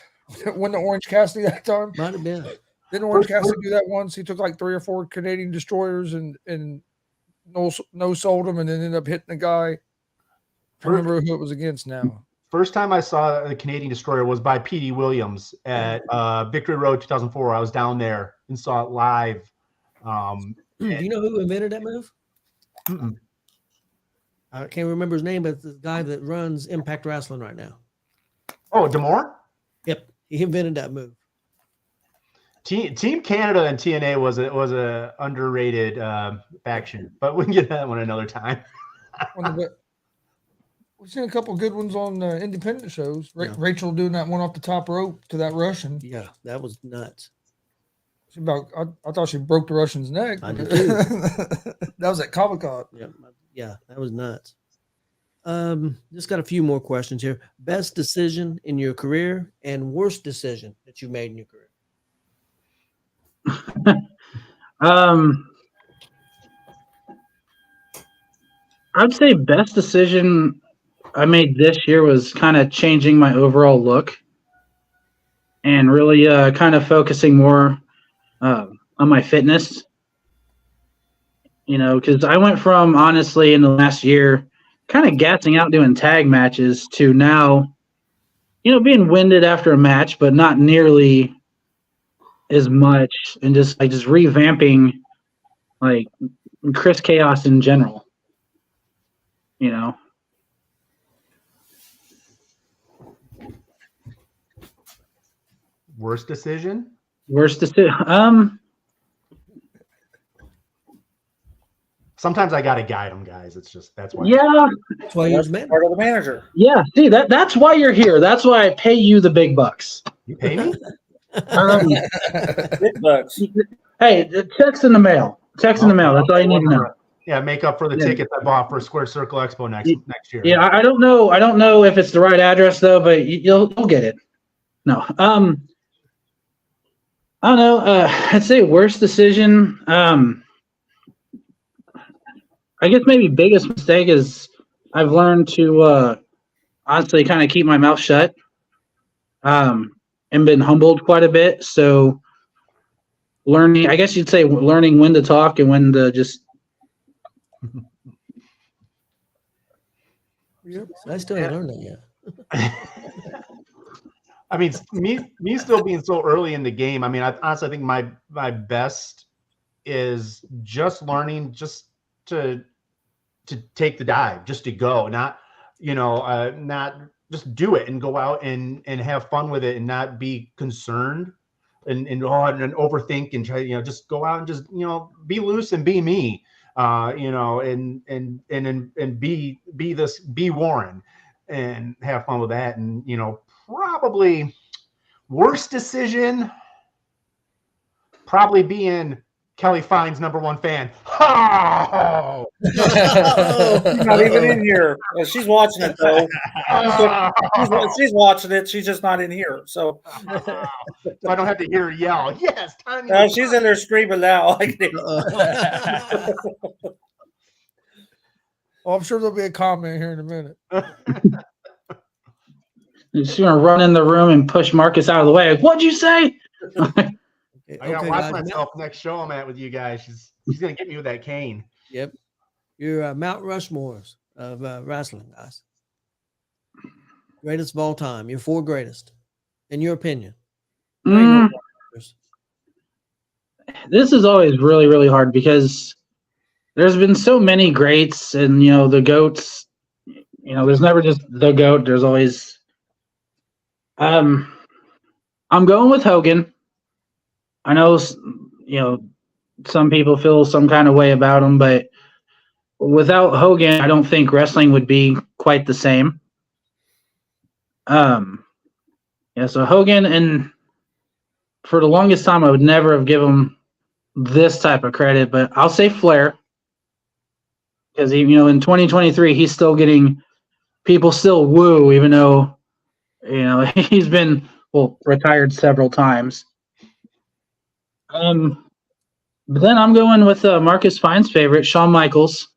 when the Orange Cassidy that time. Might have been. Didn't Orange Cassidy do that once? He took like 3 or 4 Canadian Destroyers and no sold them, and then ended up hitting the guy. I remember who it was against now. First time I saw the Canadian Destroyer was by P.D. Williams at Victory Road 2004. I was down there and saw it live. Do you know who invented that move? I can't remember his name, but it's the guy that runs Impact Wrestling right now. Oh, G.W.R? Yep, he invented that move. Team Canada and TNA was a underrated faction, but we can get that one another time. We've seen a couple good ones on independent shows. Yeah. Rachel doing that one off the top rope to that Russian. Yeah, that was nuts. I thought she broke the Russian's neck. I did too. That was at Comic-Con. Yeah, that was nuts. Just got a few more questions here. Best decision in your career and worst decision that you made in your career. I'd say best decision I made this year was kind of changing my overall look and really kind of focusing more on my fitness. Because I went from, honestly, in the last year, kind of gassing out doing tag matches to now, being winded after a match, but not nearly as much, and just revamping like Kris Kaos in general. Worst decision? Sometimes I gotta guide them, guys. That's why. Yeah, that's why you're part of the manager. Yeah, see that's why you're here. That's why I pay you the big bucks. You pay me? Big bucks. Hey, the check's in the mail. Check's in the mail. That's all you need to know. Yeah, make up for the tickets I bought for Square Circle Expo next year. Yeah, I don't know. I don't know if it's the right address though, but you'll get it. No. I don't know. I'd say worst decision. I guess maybe biggest mistake is I've learned to honestly kind of keep my mouth shut. And been humbled quite a bit. So I guess you'd say learning when to talk and when to just. I still haven't learned that yet. I mean, me still being so early in the game. I mean, I honestly think my best is just learning just to take the dive, just to go, not just do it and go out and have fun with it and not be concerned and overthink and try, just go out and just, be loose and be me, and be Warren and have fun with that. And, probably worst decision, probably being Kelly Fine's #1 fan. Oh! She's not even in here. Well, she's watching it though. She's watching it. She's just not in here. So I don't have to hear her yell. Yes, Tiny. No, she's in there screaming now. Well, I'm sure there'll be a comment here in a minute. You're just gonna run in the room and push Marcus out of the way. What'd you say? I gotta watch myself next show I'm at with you guys. She's gonna get me with that cane. Yep. You're Mount Rushmores of wrestling, guys. Greatest of all time. You're 4 greatest, in your opinion. This is always really, really hard because there's been so many greats, and the GOATs. There's never just the GOAT. There's always. I'm going with Hogan. I know, some people feel some kind of way about him, but without Hogan, I don't think wrestling would be quite the same. So Hogan, and for the longest time, I would never have given him this type of credit, but I'll say Flair, because in 2023, he's still getting people still woo, even though he's been retired several times. But then I'm going with Marcus Fine's favorite, Shawn Michaels.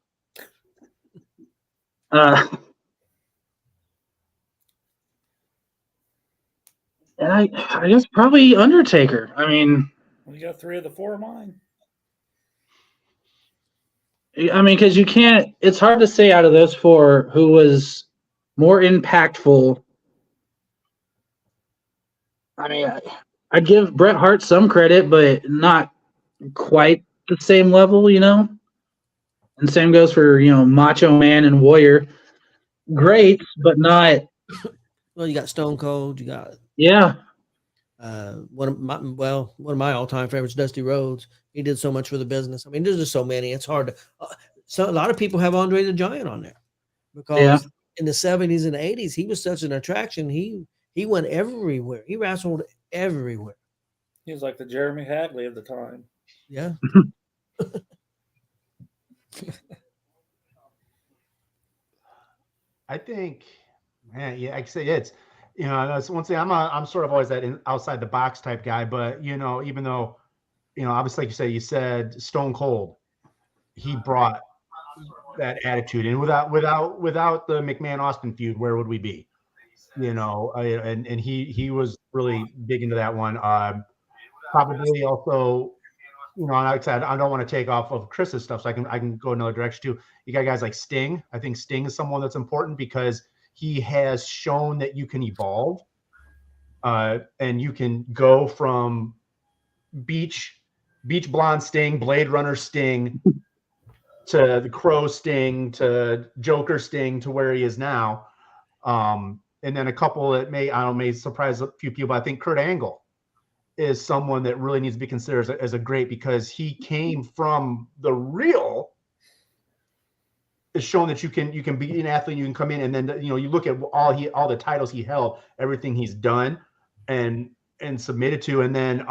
And I guess probably Undertaker. I mean, We got 3 of the 4 of mine. Because you can't. It's hard to say out of those 4 who was more impactful. I mean, I'd give Bret Hart some credit, but not quite the same level, And same goes for Macho Man and Warrior. Great, but not. Well, you got Stone Cold. You got one of my all-time favorites, Dusty Rhodes. He did so much for the business. I mean, there's just so many. It's hard to. A lot of people have Andre the Giant on there because in the 70s and 80s, he was such an attraction. He went everywhere. He wrestled everywhere. He was like the Jeremy Hadley of the time. Yeah. I think, man, yeah, I say it's, that's one thing. I'm sort of always that outside the box type guy, but even though, obviously, like you said Stone Cold, he brought that attitude, and without the McMahon Austin feud, where would we be? And he was really big into that one. Probably also, like I said, I don't want to take off of Chris's stuff, so I can go another direction too. You got guys like Sting. I think Sting is someone that's important because he has shown that you can evolve, and you can go from Beach Blonde Sting, Blade Runner Sting, to the Crow Sting, to Joker Sting, to where he is now. And then a couple that may surprise a few people, but I think Kurt Angle is someone that really needs to be considered as a great, because he came from the real. It's shown that you can be an athlete, you can come in, and then you look at all the titles he held, everything he's done and submitted to, and then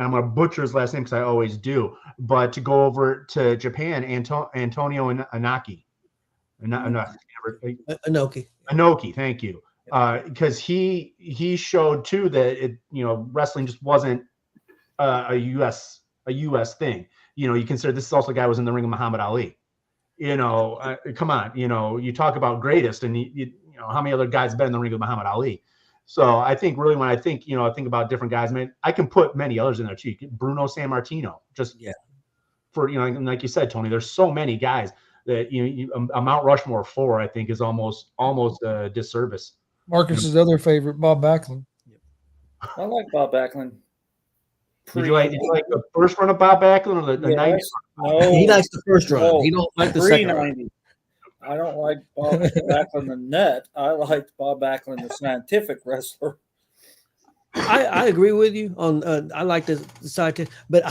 and I'm gonna butcher his last name because I always do, but to go over to Japan, Antonio Inoki. Inoki, thank you. Because he showed too that wrestling just wasn't a US thing. You consider this is also a guy who was in the ring of Muhammad Ali. Come on, you talk about greatest, and how many other guys have been in the ring of Muhammad Ali? So I think really when I think about different guys, man, I can put many others in there too. Bruno Sammartino, for like you said, Tony, there's so many guys that a Mount Rushmore 4, I think, is almost a disservice. Marcus's other favorite, Bob Backlund. I like Bob Backlund. Did you like the first run of Bob Backlund or the 90s? No, he likes the first run. He don't like the second run. I don't like Bob Backlund the net. I liked Bob Backlund the scientific wrestler. I agree with you on. I like the scientific, but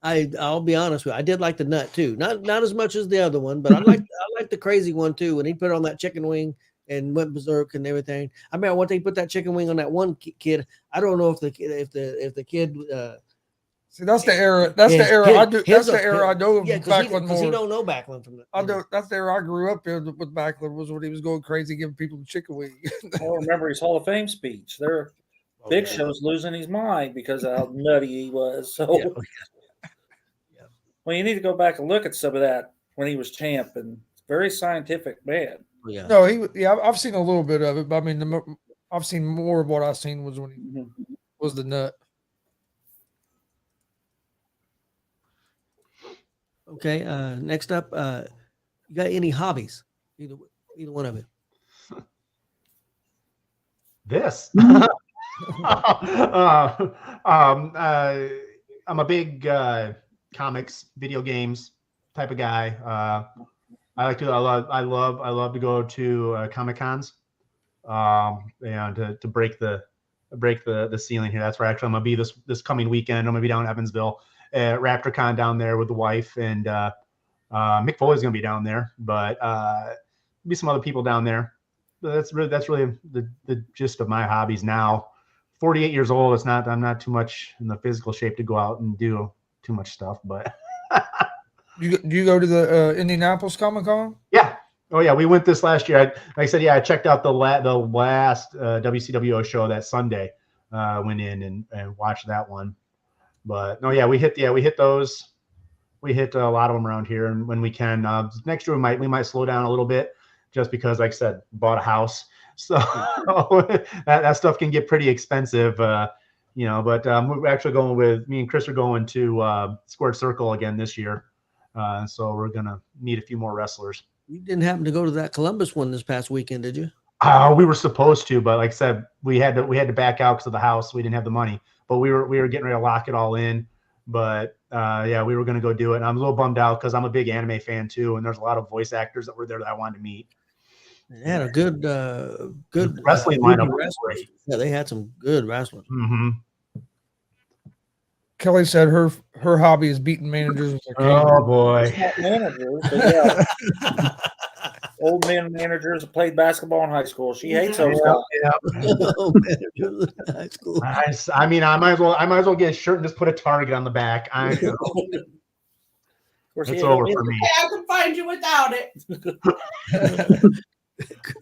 I'll be honest with you. I did like the nut too. Not as much as the other one, but I like the crazy one too. When he put on that chicken wing and went berserk and everything. I remember one day he put that chicken wing on that one kid. I don't know if the kid. See, that's the era. That's the era I do. That's the era I know of Backlund more. He don't know Backlund from that. That's the era I grew up in with Backlund, was when he was going crazy giving people the chicken wing. I remember his Hall of Fame speech. Big Show's losing his mind because of how nutty he was. So, well, you need to go back and look at some of that when he was champ, and very scientific man. Yeah. No, I've seen a little bit of it, but I mean, I've seen more of what I've seen was when he was the nut. Okay. Next up, you got any hobbies? Either one of you. This. I'm a big comics, video games type of guy. I love to go to Comic Cons, and to break the ceiling here. That's where actually I'm gonna be this coming weekend. I'm gonna be down in Evansville at RaptorCon down there with the wife, and Mick Foley's gonna be down there, but be some other people down there. But that's really the gist of my hobbies now. 48 years old. I'm not too much in the physical shape to go out and do too much stuff, but. Do you go to the Indianapolis Comic Con? Yeah. Oh yeah, we went this last year. Like I said, I checked out the last WCWO show that Sunday. Went in and watched that one. But no, yeah, we hit those. We hit a lot of them around here, and when we can, next year we might slow down a little bit, just because, like I said, bought a house, so that stuff can get pretty expensive. But we're actually going with me and Kris are going to Squared Circle again this year. So we're gonna meet a few more wrestlers. You didn't happen to go to that Columbus one this past weekend, did you? We were supposed to, but like I said, we had to back out because of the house. We didn't have the money, but we were getting ready to lock it all in. But we were gonna go do it. And I'm a little bummed out because I'm a big anime fan too, and there's a lot of voice actors that were there that I wanted to meet. They had a good wrestling lineup. Yeah, they had some good wrestlers. Mm-hmm. Kelly said her hobby is beating managers with her cane. Oh boy. Not managers, but yeah. Old men managers that played basketball in high school. She hates those guys. Oh, managers in high school. I mean, I might as well get a shirt and just put a target on the back. It's over for me. I can find you without it.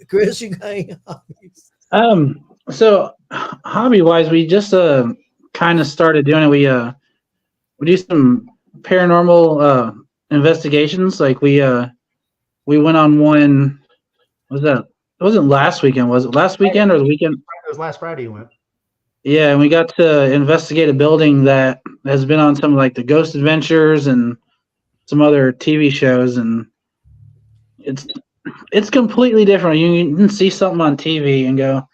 Kris, you got any hobbies? So hobby wise, we just kind of started doing it. We do some paranormal investigations. Like we went on one. Was that? It wasn't last weekend. Was it last weekend or the weekend? It was last Friday. You went. Yeah, and we got to investigate a building that has been on some like the Ghost Adventures and some other TV shows, and it's completely different. You can see something on TV and go,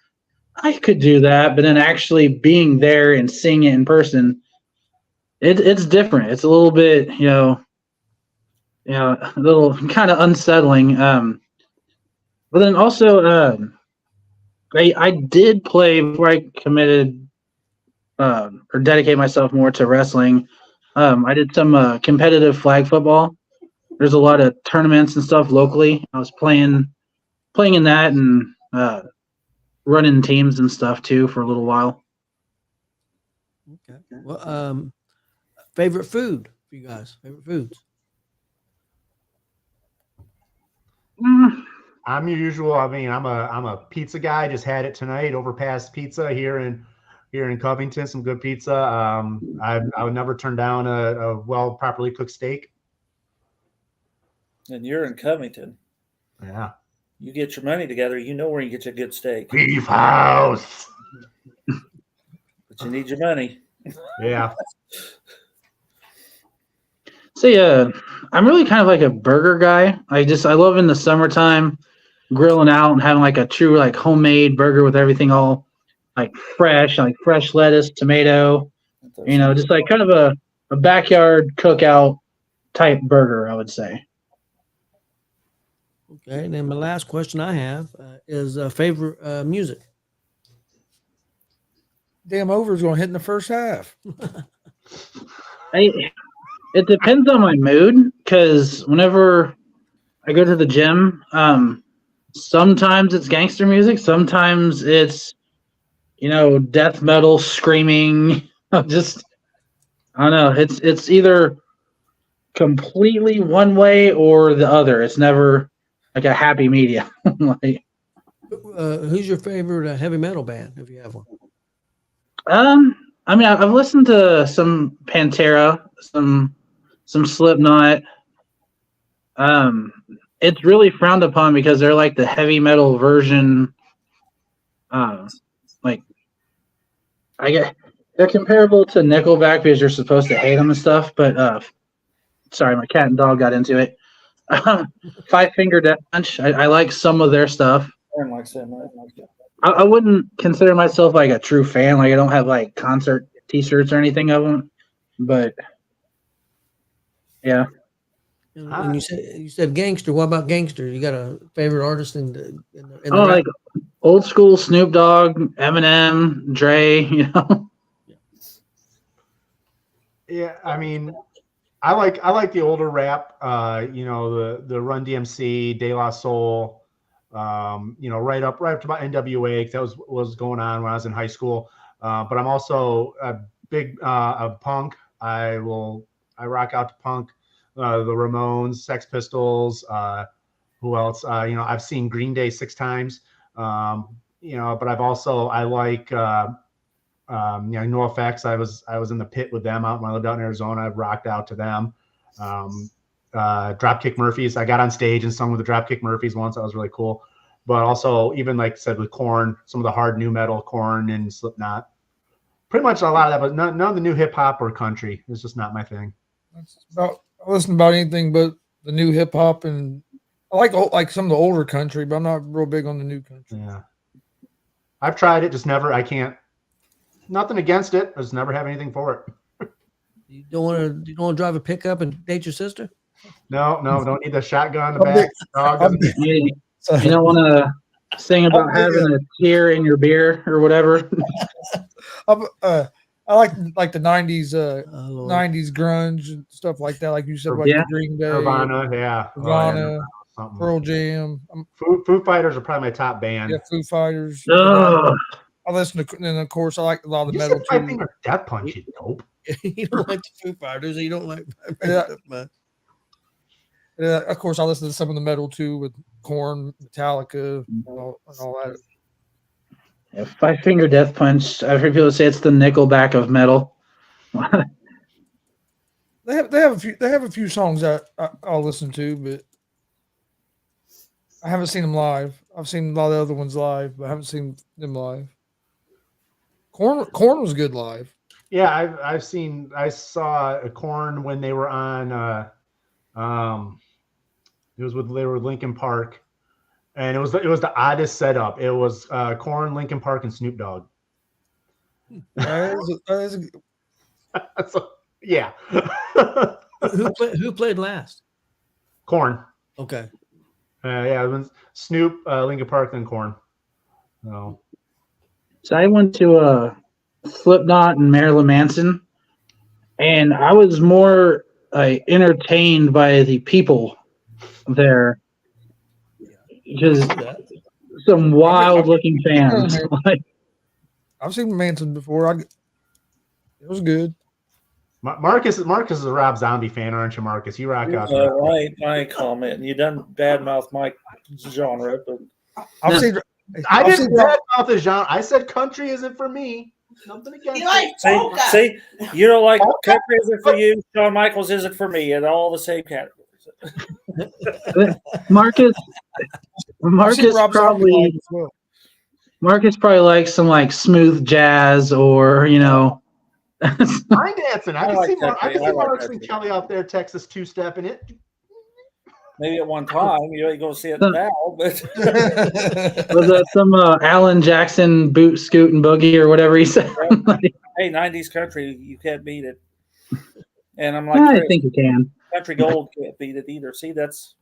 I could do that, but then actually being there and seeing it in person, it's different. It's a little bit, a little kind of unsettling. But then also, I did play before I committed or dedicate myself more to wrestling. I did some competitive flag football. There's a lot of tournaments and stuff locally. I was playing in that and running teams and stuff too for a little while. Okay. Well, favorite food for you guys? Favorite foods? I'm your usual. I mean, I'm a pizza guy. Just had it tonight. Overpass Pizza here in Covington. Some good pizza. I would never turn down a well properly cooked steak. And you're in Covington. Yeah. You get your money together, you know where you get your good steak. Beef house. But you need your money. Yeah. So I'm really kind of like a burger guy. I love in the summertime grilling out and having like a true like homemade burger with everything all like fresh lettuce, tomato, just like kind of a backyard cookout type burger, I would say. Okay, and then my last question I have is favorite music. Damn over's going to hit in the first half. It depends on my mood, because whenever I go to the gym, sometimes it's gangster music, sometimes it's death metal screaming. I don't know. It's either completely one way or the other. It's never like a happy medium. Who's your favorite heavy metal band, if you have one? I mean, I've listened to some Pantera, some Slipknot. It's really frowned upon because they're like the heavy metal version. They're comparable to Nickelback because you're supposed to hate them and stuff. But sorry, my cat and dog got into it. Five Finger Death Punch. I like some of their stuff. Aaron likes them. I like that. I wouldn't consider myself like a true fan. Like I don't have like concert T-shirts or anything of them, but yeah. And you said gangster. What about gangster? You got a favorite artist in the Oh, rap? like old school Snoop Dogg, Eminem, Dre. You know. Yeah, I mean, I like the older rap. You know, the Run DMC, De La Soul. You know, right up to about NWA. That was going on when I was in high school. But I'm also a big punk. I rock out to punk. The Ramones, Sex Pistols. Who else? You know, I've seen Green Day 6 times. You know, but I like you know, NoFX. I was in the pit with them out when I lived out in Arizona. I rocked out to them. Dropkick Murphys. I got on stage and sung with the Dropkick Murphys once. That was really cool. But also, even like I said, with Korn, some of the hard new metal, Korn and Slipknot. Pretty much a lot of that, but none of the new hip hop or country. It's just not my thing. I listen about anything but the new hip hop, and I like some of the older country, but I'm not real big on the new country. Yeah, I've tried it, just never. I can't. Nothing against it. I just never have anything for it. You don't want to drive a pickup and date your sister? No, don't need the shotgun in the back. Dog doesn't You don't want to sing about having a tear in your beer or whatever. I like the '90s, '90s grunge and stuff like that. Like you said, like the Green Day, Nirvana, yeah, Nirvana, Pearl Jam. Foo Fighters are probably my top band. Yeah, Foo Fighters. Oh. I listen to, and of course, I like a lot of the metal too. I think Death Punch, you dope. You don't like the Foo Fighters. You don't like. Yeah, of course, I listen to some of the metal too, with Korn, Metallica, and all that. Yeah, Five Finger Death Punch. I've heard people say it's the Nickelback of metal. They have a few songs that I'll listen to, but I haven't seen them live. I've seen a lot of the other ones live, but I haven't seen them live. Korn was good live. Yeah, I saw a Korn when they were on. They were Linkin Park. And it was the oddest setup. It was Korn, Linkin Park, and Snoop Dogg. So, yeah. Who played last? Korn. Okay. Yeah, it was Snoop, Linkin Park, then Korn. No. So I went to Slipknot and Marilyn Manson, and I was more entertained by the people there. Because some wild-looking fans. I've seen Manson before. It was good. Marcus is a Rob Zombie fan, aren't you, Marcus? You rock out. My comment. You done badmouth my genre, but I've seen. I didn't badmouth the genre. I said country isn't for me. Nothing against it. See, you don't like country isn't for you. Shawn Michaels isn't for me, and all the same categories. Marcus probably likes some like smooth jazz or line dancing. I can see Marcus and Kelly out there, Texas two-stepping it. Maybe at one time you ain't gonna see it now, but was that some Alan Jackson boot scoot and boogie or whatever he said? Hey, 90s country, you can't beat it. And I'm like, I think you can. Country gold can't beat it either. See, that's.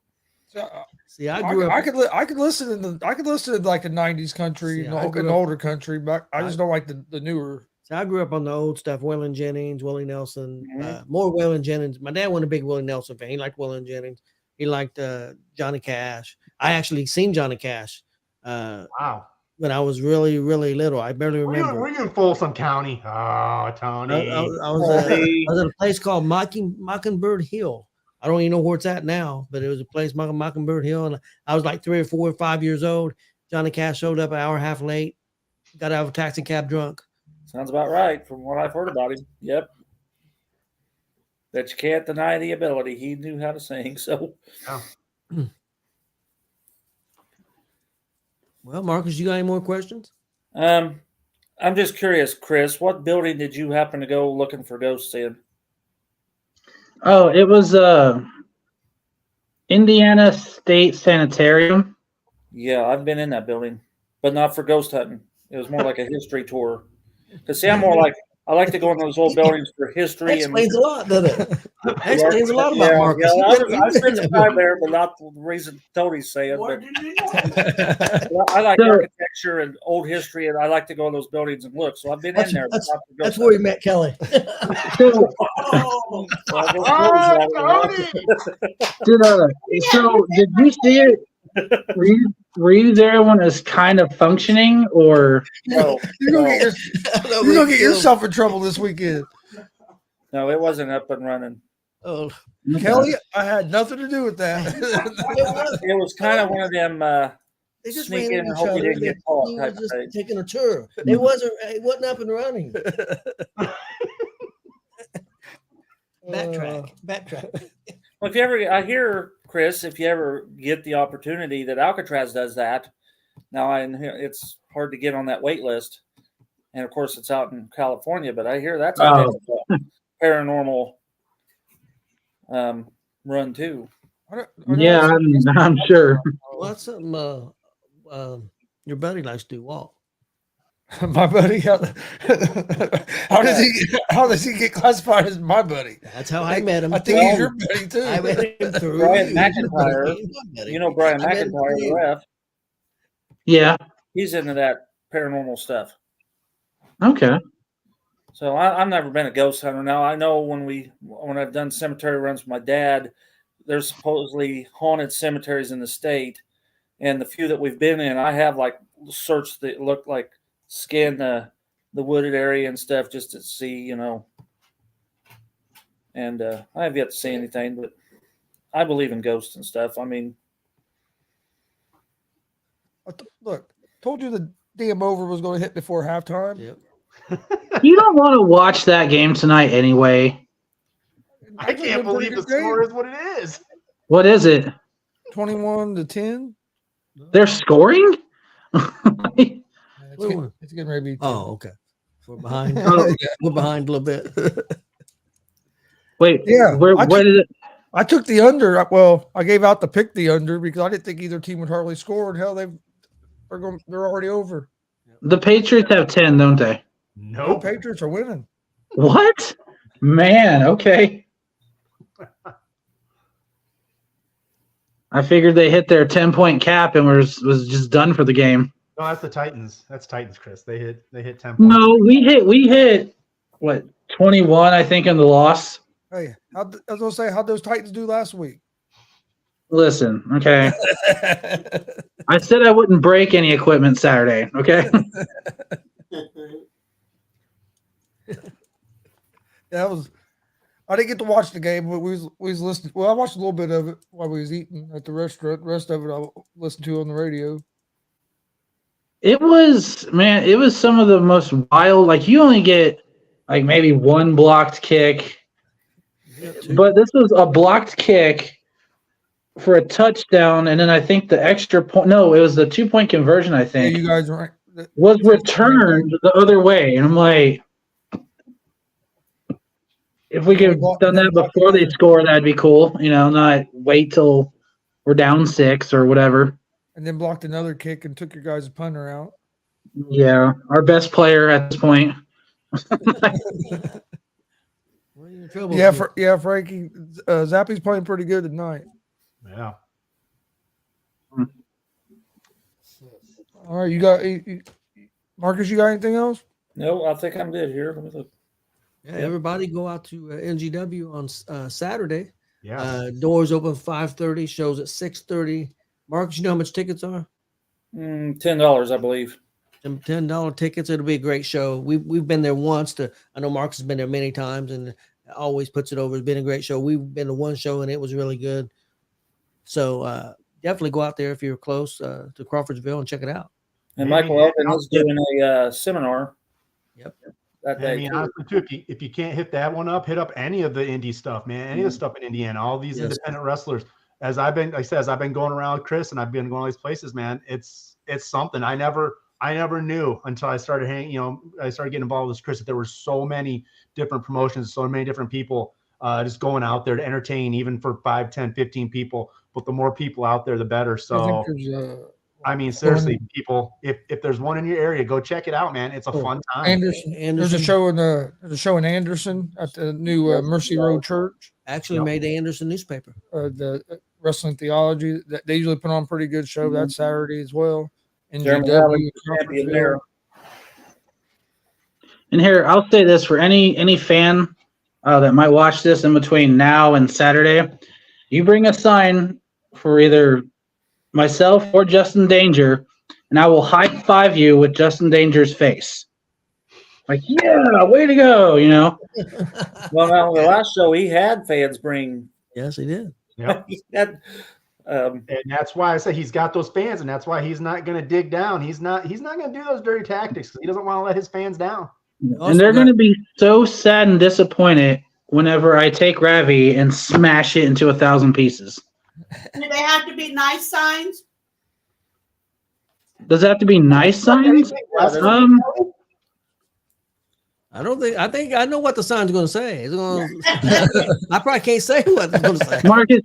See, I grew up. I could listen to like the '90s country and older country, but I just don't like the newer. So I grew up on the old stuff: Waylon Jennings, Willie Nelson, more Waylon Jennings. My dad wasn't a big Willie Nelson fan. He liked Waylon Jennings. He liked Johnny Cash. I actually seen Johnny Cash. Wow. When I was really, really little, I barely remember. Were you in Folsom County? Oh, Tony. I was at a place called Mockingbird Hill. I don't even know where it's at now, but it was a place, Mockingbird Hill, and I was like 3 or 4 or 5 years old. Johnny Cash showed up an hour and a half late. Got out of a taxi cab drunk. Sounds about right from what I've heard about him. Yep. That you can't deny the ability. He knew how to sing. So. Oh. Well, Marcus, you got any more questions? I'm just curious, Kris, what building did you happen to go looking for ghosts in? Oh, it was Indiana State Sanitarium. Yeah, I've been in that building, but not for ghost hunting. It was more like a history tour. Because see, I'm more like I like to go in those old buildings for That history and explains a lot, doesn't it? That explains a lot about yeah, Marcus. yeah. You've I been spent in some that time building. there, but not the reason Tony's saying. But I like So- architecture and old history, and I like to go in those buildings and look. So I've been in there. But not for That's ghost where we met Kelly. So, hunting. Well, I guess Ah, Tony's Tony! did you see it? Were you there when it was kind of functioning, or no, You're gonna no, get you're gonna get yourself in trouble this weekend. no, it wasn't up and running. Oh, Kelly, I had nothing to do with that. It was kind of one of them. they just Sneak ran in into and each hope you other. didn't get caught He type was of just thing. taking a tour. It wasn't up and running. Backtrack. Well, if you ever, I hear Chris, if you ever get the opportunity that Alcatraz does that. Now, it's hard to get on that wait list, and of course, it's out in California. But I hear that's a paranormal run too. yeah, I'm sure. Well, that's something your buddy likes to do. Walk. My buddy, how does he get classified as my buddy? That's how I met him. I think he's your buddy too. I met him through Brian you. McIntyre. You know Brian I met him McIntyre, through the you. ref. Yeah. He's into that paranormal stuff. Okay. So I've never been a ghost hunter. Now I know when I've done cemetery runs with my dad, there's supposedly haunted cemeteries in the state, and the few that we've been in, I have like searched that look like scan the wooded area and stuff just to see, and I have yet to see anything, but I believe in ghosts and stuff. I mean, Look, told you the damn over was going to hit before halftime. Yep. You don't want to watch that game tonight anyway. I can't believe the score is what it is. What is it? 21-10. They're scoring? It's getting ready to be 10. Oh, okay. We're behind. Oh. We're behind a little bit. Wait, Yeah, where did it? I took the under. Well, I gave out the pick the under because I didn't think either team would hardly score. And hell, they're already over. The Patriots have 10, don't they? No, Nope. Patriots are winning. What? Man, okay. I figured they hit their 10-point cap and was just done for the game. No, that's the Titans. That's Titans, Chris. They hit 10 points. No, we hit what, 21, I think, in the loss. Hey, I was gonna say, how'd those Titans do last week? Listen, okay. I said I wouldn't break any equipment Saturday, okay? I didn't get to watch the game, but we was listening. Well, I watched a little bit of it while we was eating at the restaurant. The rest of it I listened to on the radio. It was some of the most wild, like you only get like maybe one blocked kick. But this was a blocked kick for a touchdown, and then I think the extra point. No, it was the 2-point conversion. I think you guys were was returned the other way, and I'm like, if we could have done that before they score, that'd be cool. Not wait till we're down 6 or whatever. and then blocked another kick and took your guys' punter out. Yeah, our best player at this point. Frankie Zappy's playing pretty good tonight. Yeah. All right, you got Marcus. You got anything else? no, I think I'm good here. Let me look. Yeah, everybody go out to NGW on Saturday. Yeah. Doors open 5:30. Shows at 6:30. Marcus, you know how much tickets are? $10, I believe. Them $10 tickets. It'll be a great show. We've been there once. I know Marcus has been there many times and always puts it over. It's been a great show. We've been to one show and it was really good. So definitely go out there if you're close to Crawfordsville and check it out. And Michael Elton is doing a seminar. Yep. That I day. mean, too. honestly, too, if you can't hit that one up, hit up any of the indie stuff, man. Any of the stuff in Indiana, all these independent wrestlers. As I've been going around with Chris, and I've been going to these places, man. It's something. I never knew until I started I started getting involved with Chris that there were so many different promotions, so many different people just going out there to entertain, even for 5, 10, 15 people. But the more people out there, the better. So, I mean, seriously, people, if there's one in your area, go check it out, man. It's a fun time. Anderson. There's a show in Anderson at the new Mercy Road Church. Actually made the Anderson newspaper. The Wrestling Theology. They usually put on a pretty good show that Saturday as well. And there. And here, I'll say this for any fan that might watch this in between now and Saturday. You bring a sign for either myself or Justin Danger, and I will high five you with Justin Danger's face. Like, yeah, way to go, you know. Well, now the last show he had fans bring. Yes, he did. Yep. And that's why I say he's got those fans, and that's why he's not going to dig down. He's not going to do those dirty tactics. He doesn't want to let his fans down. And they're going to be so sad and disappointed whenever I take Ravi and smash it into 1,000 pieces. Do they have to be nice signs? Does it have to be nice signs? I think I know what the sign's going to say. It's going I probably can't say what it's going to say. Marcus,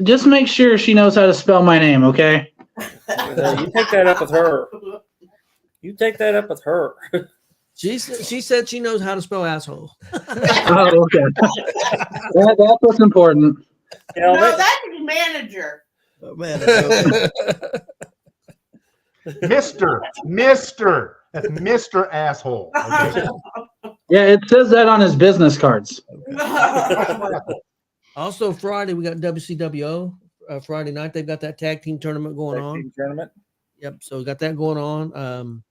just make sure she knows how to spell my name, okay? You take that up with her. You take that up with her. She said she knows how to spell asshole. Oh, okay. That's what's important. You know, No, that's his manager. Oh, man. Mr. That's Mr. Asshole. Okay? Yeah, it says that on his business cards. Also, Friday, we got WCWO. Friday night, they've got that tag team tournament going on. Tournament. Yep, so we got that going on.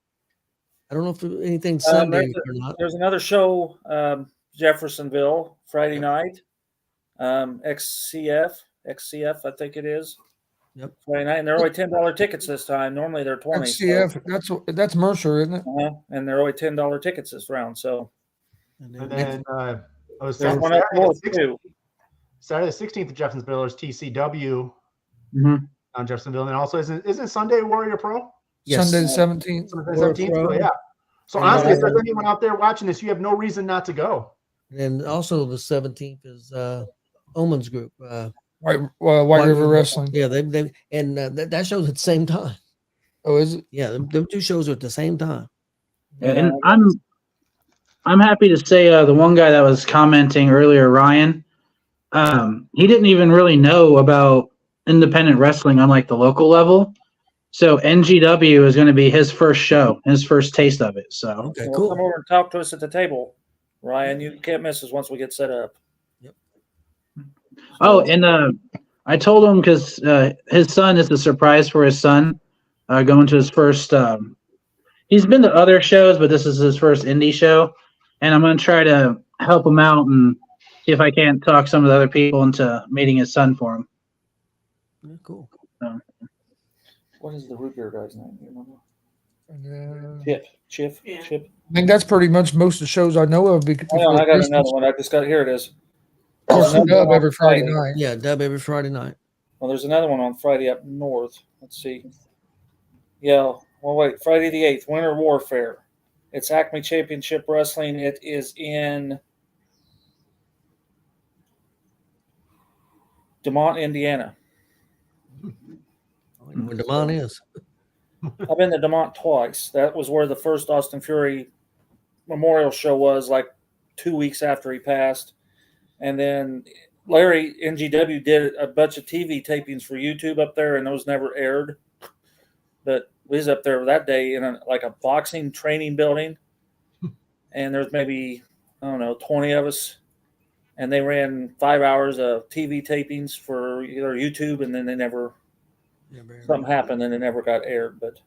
I don't know if anything's Sunday or not. There's another show, Jeffersonville, Friday night. XCF, I think it is. Yep. Friday night, and they're only $10 tickets this time. Normally they're $20. XCF, so. that's Mercer, isn't it? And they're only $10 tickets this round. So. And then there's one up north too. Saturday the 16th of Jeffersonville is TCW on Jeffersonville, and also isn't Sunday Warrior Pro? Yes. Sunday the 17th. Sunday the 17th. So, yeah. So honestly, if there's anyone out there watching this, you have no reason not to go. And also the 17th is Omen's group. White River Wrestling. Yeah, they and that show's at the same time. Oh, is it? Yeah, them two shows are at the same time. And I'm happy to say the one guy that was commenting earlier, Ryan, he didn't even really know about independent wrestling on like the local level. So NGW is going to be his first show, his first taste of it. So okay, well, cool. Come over and talk to us at the table, Ryan. You can't miss us once we get set up. Yep. Oh, and I told him because his son is a surprise for his son going to his first. He's been to other shows, but this is his first indie show, and I'm going to try to help him out and see if I can't talk some of the other people into meeting his son for him. Yeah, cool. What is the root beer guy's name? You remember? Chip. Yeah. Chip. I think that's pretty much most of the shows I know of. I got another one. I just got here. It is. Dub every Friday night. Yeah, dub every Friday night. Well, there's another one on Friday up north. Let's see. Yeah. Well, wait. Friday the 8th, Winter Warfare. It's Acme Championship Wrestling. It is in DeMont, Indiana. Where Demont is. I've been to DeMont twice. That was where the first Austin Fury memorial show was, like 2 weeks after he passed. And then Larry NGW did a bunch of TV tapings for YouTube up there, and those never aired. But we was up there that day in a boxing training building, and there's maybe, 20 of us. And they ran 5 hours of TV tapings for either YouTube, and then they never – something happened and it never got aired. But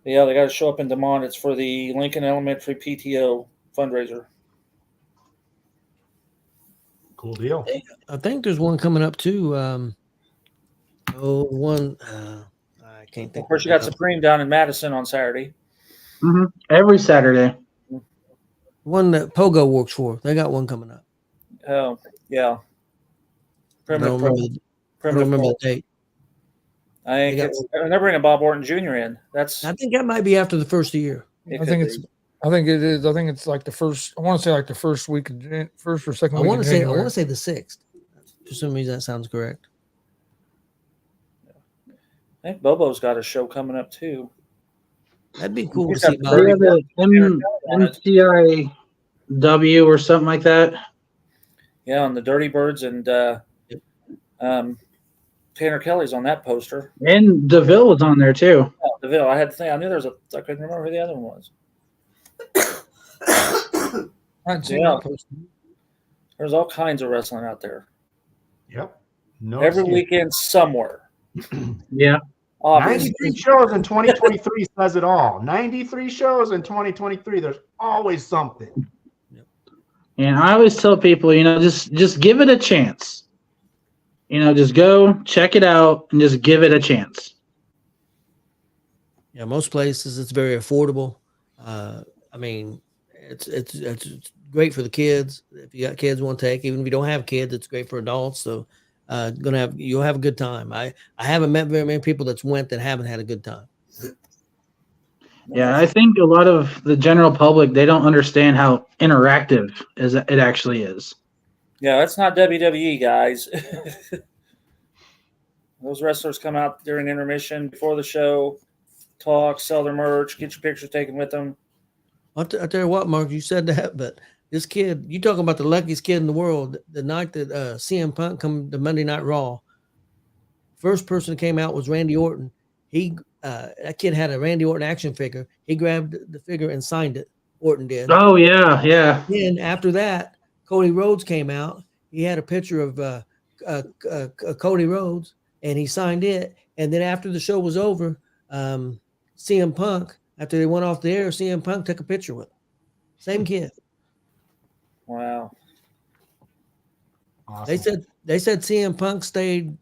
yeah, they got to show up in DeMont. It's for the Lincoln Elementary PTO fundraiser. Cool deal. I think there's one coming up too. I can't think. Of course, you got Supreme down in Madison on Saturday. Mm-hmm. Every Saturday. One that Pogo works for. They got one coming up. Oh, yeah. I don't remember the date. They're bringing Bob Orton Jr. in. I think that might be after the first of the year. I think it's I think it is. I think it's like the first. I want to say like the first or second I week. want of to say January. the 6th. For some reason, that sounds correct. I think Bobo's got a show coming up too. That'd be cool to He's see. got Bob. They have the on it. MCIW or something like that. Yeah, on the Dirty Birds, and Tanner Kelly's on that poster. And DeVille was on there too. Oh, DeVille. I had to think. I knew there was a. I couldn't remember who the other one was. I hadn't seen Yeah. that post. There's all kinds of wrestling out there. Yep. No Every excuse. weekend somewhere. Yeah. Obviously. 93 shows in 2023 says it all. 93 shows in 2023. There's always something. And I always tell people, just give it a chance. Just go check it out and just give it a chance. Yeah, most places it's very affordable. I mean, it's great for the kids. If you got kids, want to take. Even if you don't have kids, it's great for adults. So, you'll have a good time. I haven't met very many people that's went that haven't had a good time. Yeah, I think a lot of the general public, they don't understand how interactive it actually is. Yeah, that's not WWE, guys. Those wrestlers come out during intermission, before the show, talk, sell their merch, get your pictures taken with them. I'll tell you what, Mark, you said that, but this kid, you talking about the luckiest kid in the world. The night that CM Punk come to Monday Night Raw, first person that came out was Randy Orton. That kid had a Randy Orton action figure. He grabbed the figure and signed it. Orton did. Oh, yeah, yeah. Then after that, Cody Rhodes came out. He had a picture of Cody Rhodes, and he signed it. And then after the show was over, CM Punk, after they went off the air, CM Punk took a picture with him. Same kid. Wow. Awesome. They said CM Punk stayed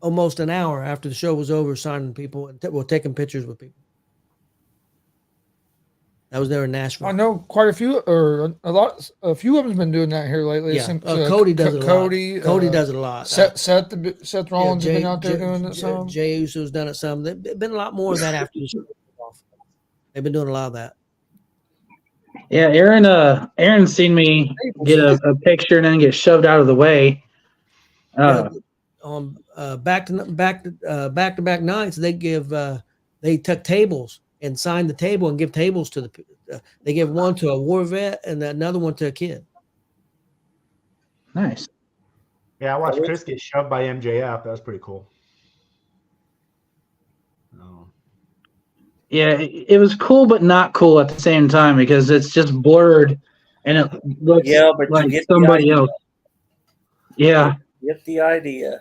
almost an hour after the show was over, signing people and taking pictures with people. That was there in Nashville. I know quite a few, or a few of them's been doing that here lately. Yeah, Cody does it a lot. Cody does it a lot. Seth Rollins has been out there doing it some. Jey Uso's done it some. There's been a lot more of that after the show was off. They've been doing a lot of that. Yeah, Aaron seen me get a picture and then get shoved out of the way. Back to back nights, they took tables and signed the table and give tables to they give one to a war vet and another one to a kid. Nice. Yeah, I watched Chris get shoved by MJF. That was pretty cool. Oh. Yeah, it was cool, but not cool at the same time because it's just blurred and it looks but like you get somebody else. Yeah. Get the idea.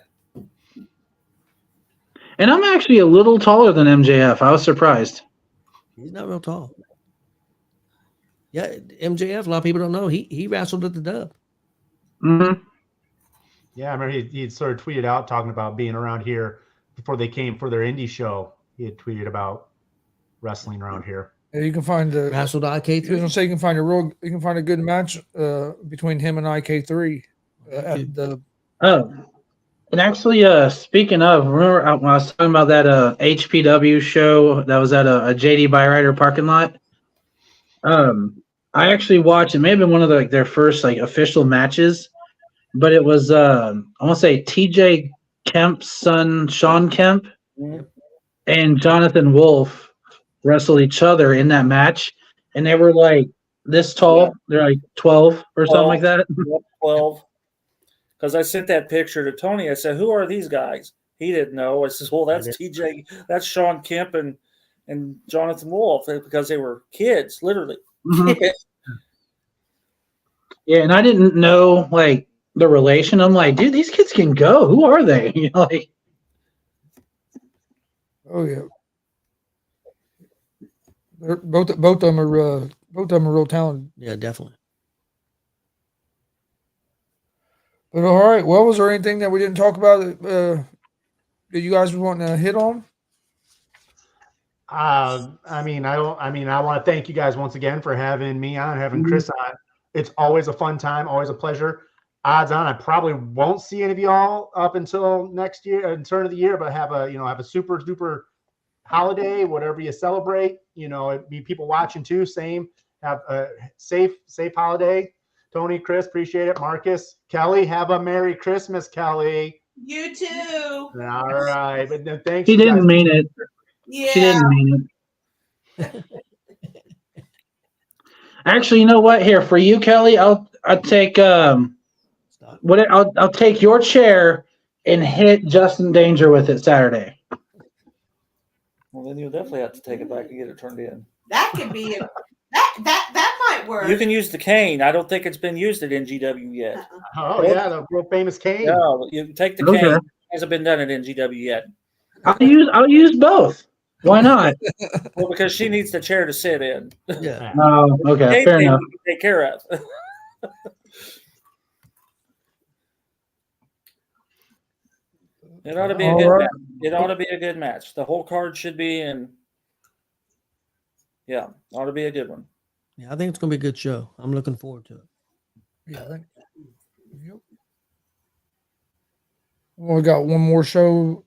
And I'm actually a little taller than MJF. I was surprised. He's not real tall. Yeah, MJF, a lot of people don't know. He wrestled at the Dub. Mm-hmm. Yeah, I remember he sort of tweeted out talking about being around here before they came for their indie show. He had tweeted about wrestling around here. Yeah, you can find the wrestled IK3. I was gonna say you can find a good match between him and IK3 at the. Oh, and actually, speaking of, remember when I was talking about that HPW show that was at a JD Byrider parking lot? I actually watched. It may have been one of their first official matches, but it was I want to say TJ Kemp's son, Sean Kemp, and Jonathan Wolf wrestled each other in that match, and they were like this tall. Yeah. They're like 12 or something like that. 12. Because I sent that picture to Tony. I said, "Who are these guys?" He didn't know. I says, "Well, that's TJ. That's Sean Kemp and Jonathan Wolf," because they were kids, literally. Mm-hmm. Yeah, and I didn't know the relation. I'm like, dude, these kids can go. Who are they? Oh yeah, both of them are real talented. Yeah, definitely. But all right, well, was there anything that we didn't talk about that you guys were wanting to hit on? I want to thank you guys once again for having me on, having Chris on. It's always a fun time, always a pleasure. Odds on, I probably won't see any of y'all up until next year, in turn of the year, but have a super duper holiday, whatever you celebrate. It'd be people watching too, same. have a safe holiday. Tony, Chris, appreciate it. Marcus, Kelly, have a Merry Christmas, Kelly. You too. All right, but then thanks. She you guys. didn't mean it. Yeah. She didn't mean it. Actually, you know what? Here for you, Kelly, I'll take I'll take your chair and hit Justin Danger with it Saturday. Well, then you'll definitely have to take it back and get it turned in. That could be that might work. You can use the cane. I don't think it's been used at NGW yet. Oh yeah, the world famous cane. No, you can take the Okay. cane. It hasn't been done at NGW yet. I'll use both. Why not? Well, because she needs the chair to sit in. Yeah. Oh, okay, Cane fair thing enough. you can take care of. It ought to be a good match. It ought to be a good match. The whole card should be in. Yeah, ought to be a good one. Yeah, I think it's gonna be a good show. I'm looking forward to it. Yeah, I think. Yep. Well, we got one more show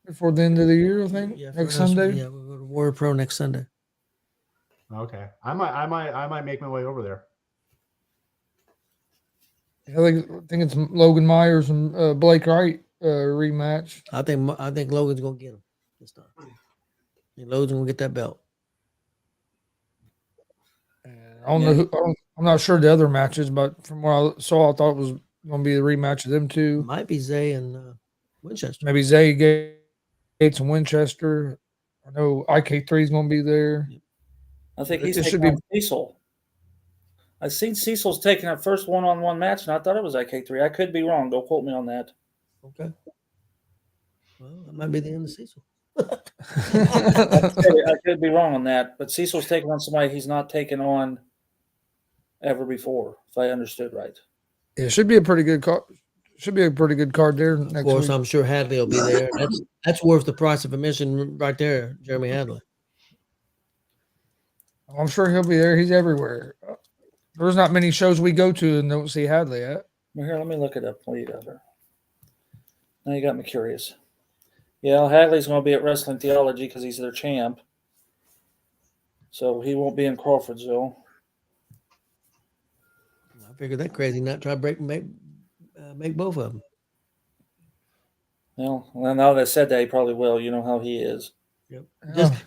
before the end of the year, I think. Yeah, for Next us, Sunday. Yeah, we'll go to Warrior Pro next Sunday. Okay, I might make my way over there. I think it's Logan Myers and Blake Wright rematch. I think Logan's gonna get him this time. I think Logan's gonna get that belt. And I don't know. I'm not sure the other matches, but from what I saw, I thought it was going to be the rematch of them two. Might be Zay and Winchester. Maybe Zay Gates and Winchester. I know IK3 is going to be there. I think he's It should taking on Cecil. I've seen Cecil's taking a first one-on-one match, and I thought it was IK3. I could be wrong. Don't quote me on that. Okay. Well, that might be the end of Cecil. I could be wrong on that, but Cecil's taking on somebody he's not taken on ever before, if I understood right. Yeah, should be a pretty good card. Should be a pretty good card there next Of course, week. I'm sure Hadley will be there. That's worth the price of admission right there, Jeremy Hadley. I'm sure he'll be there. He's everywhere. There's not many shows we go to and don't see Hadley at. Well, here, let me look it up. What do you got there? Now you got me curious. Yeah, Hadley's going to be at Wrestling Theology because he's their champ. So he won't be in Crawfordsville. I figured that crazy not try to make both of them. Well, now that I said that, he probably will. You know how he is. Yep.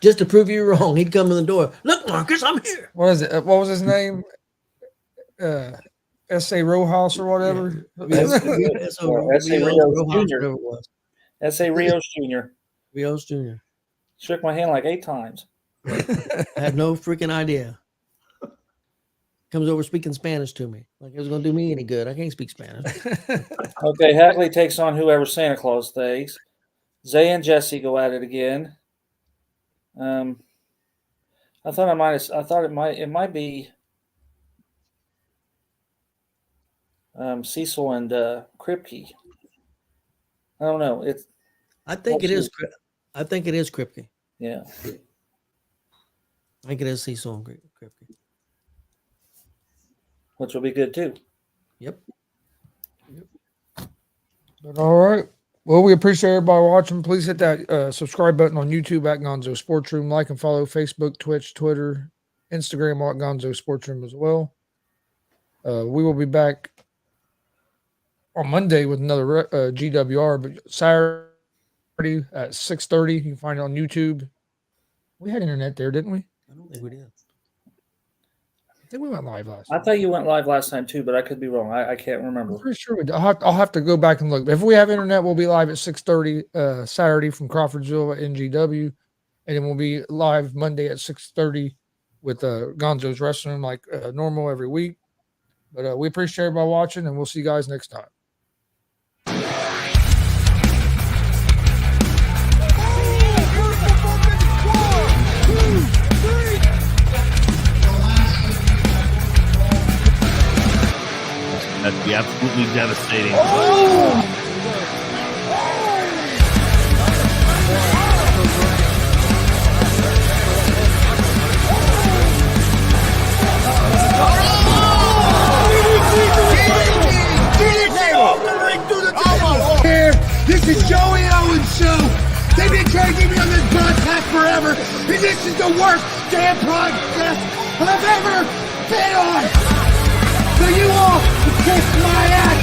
Just to prove you wrong, he'd come in the door. Look, Marcus, I'm here. What is it? What was his name? S.A. Rojas or whatever. S.A. Rios Jr. Rios Jr. Shook my hand like 8 times. I have no freaking idea. Comes over speaking Spanish to me. Like it was going to do me any good. I can't speak Spanish. Okay, Hadley takes on whoever Santa Claus takes. Zay and Jesse go at it again. I thought it might be Cecil and Kripke. I don't know. I think it is Kripke. Yeah. I think it is Cecil and Kripke. Which will be good too. Yep. But all right. Well, we appreciate everybody watching. Please hit that subscribe button on YouTube at Gonzo Sports Room. Like and follow Facebook, Twitch, Twitter, Instagram at Gonzo Sports Room as well. We will be back on Monday with another G.W.R. But Saturday at 6:30. You can find it on YouTube. We had internet there, didn't we? I don't think we did. I think we went live last I thought you went live last time too, but I could be wrong. I can't remember. I'm pretty sure we did. I'll have to go back and look. If we have internet, we'll be live at 6:30 Saturday from Crawfordsville at NGW. And then we'll be live Monday at 6:30 with Gonzo's Wrestling like normal every week. But we appreciate everybody watching, and we'll see you guys next time. That'd be absolutely devastating. Here, this is Joey Owens' show. They've been trying to get me on this broadcast forever, and this is the worst damn broadcast I've ever been on. So you all can kiss my ass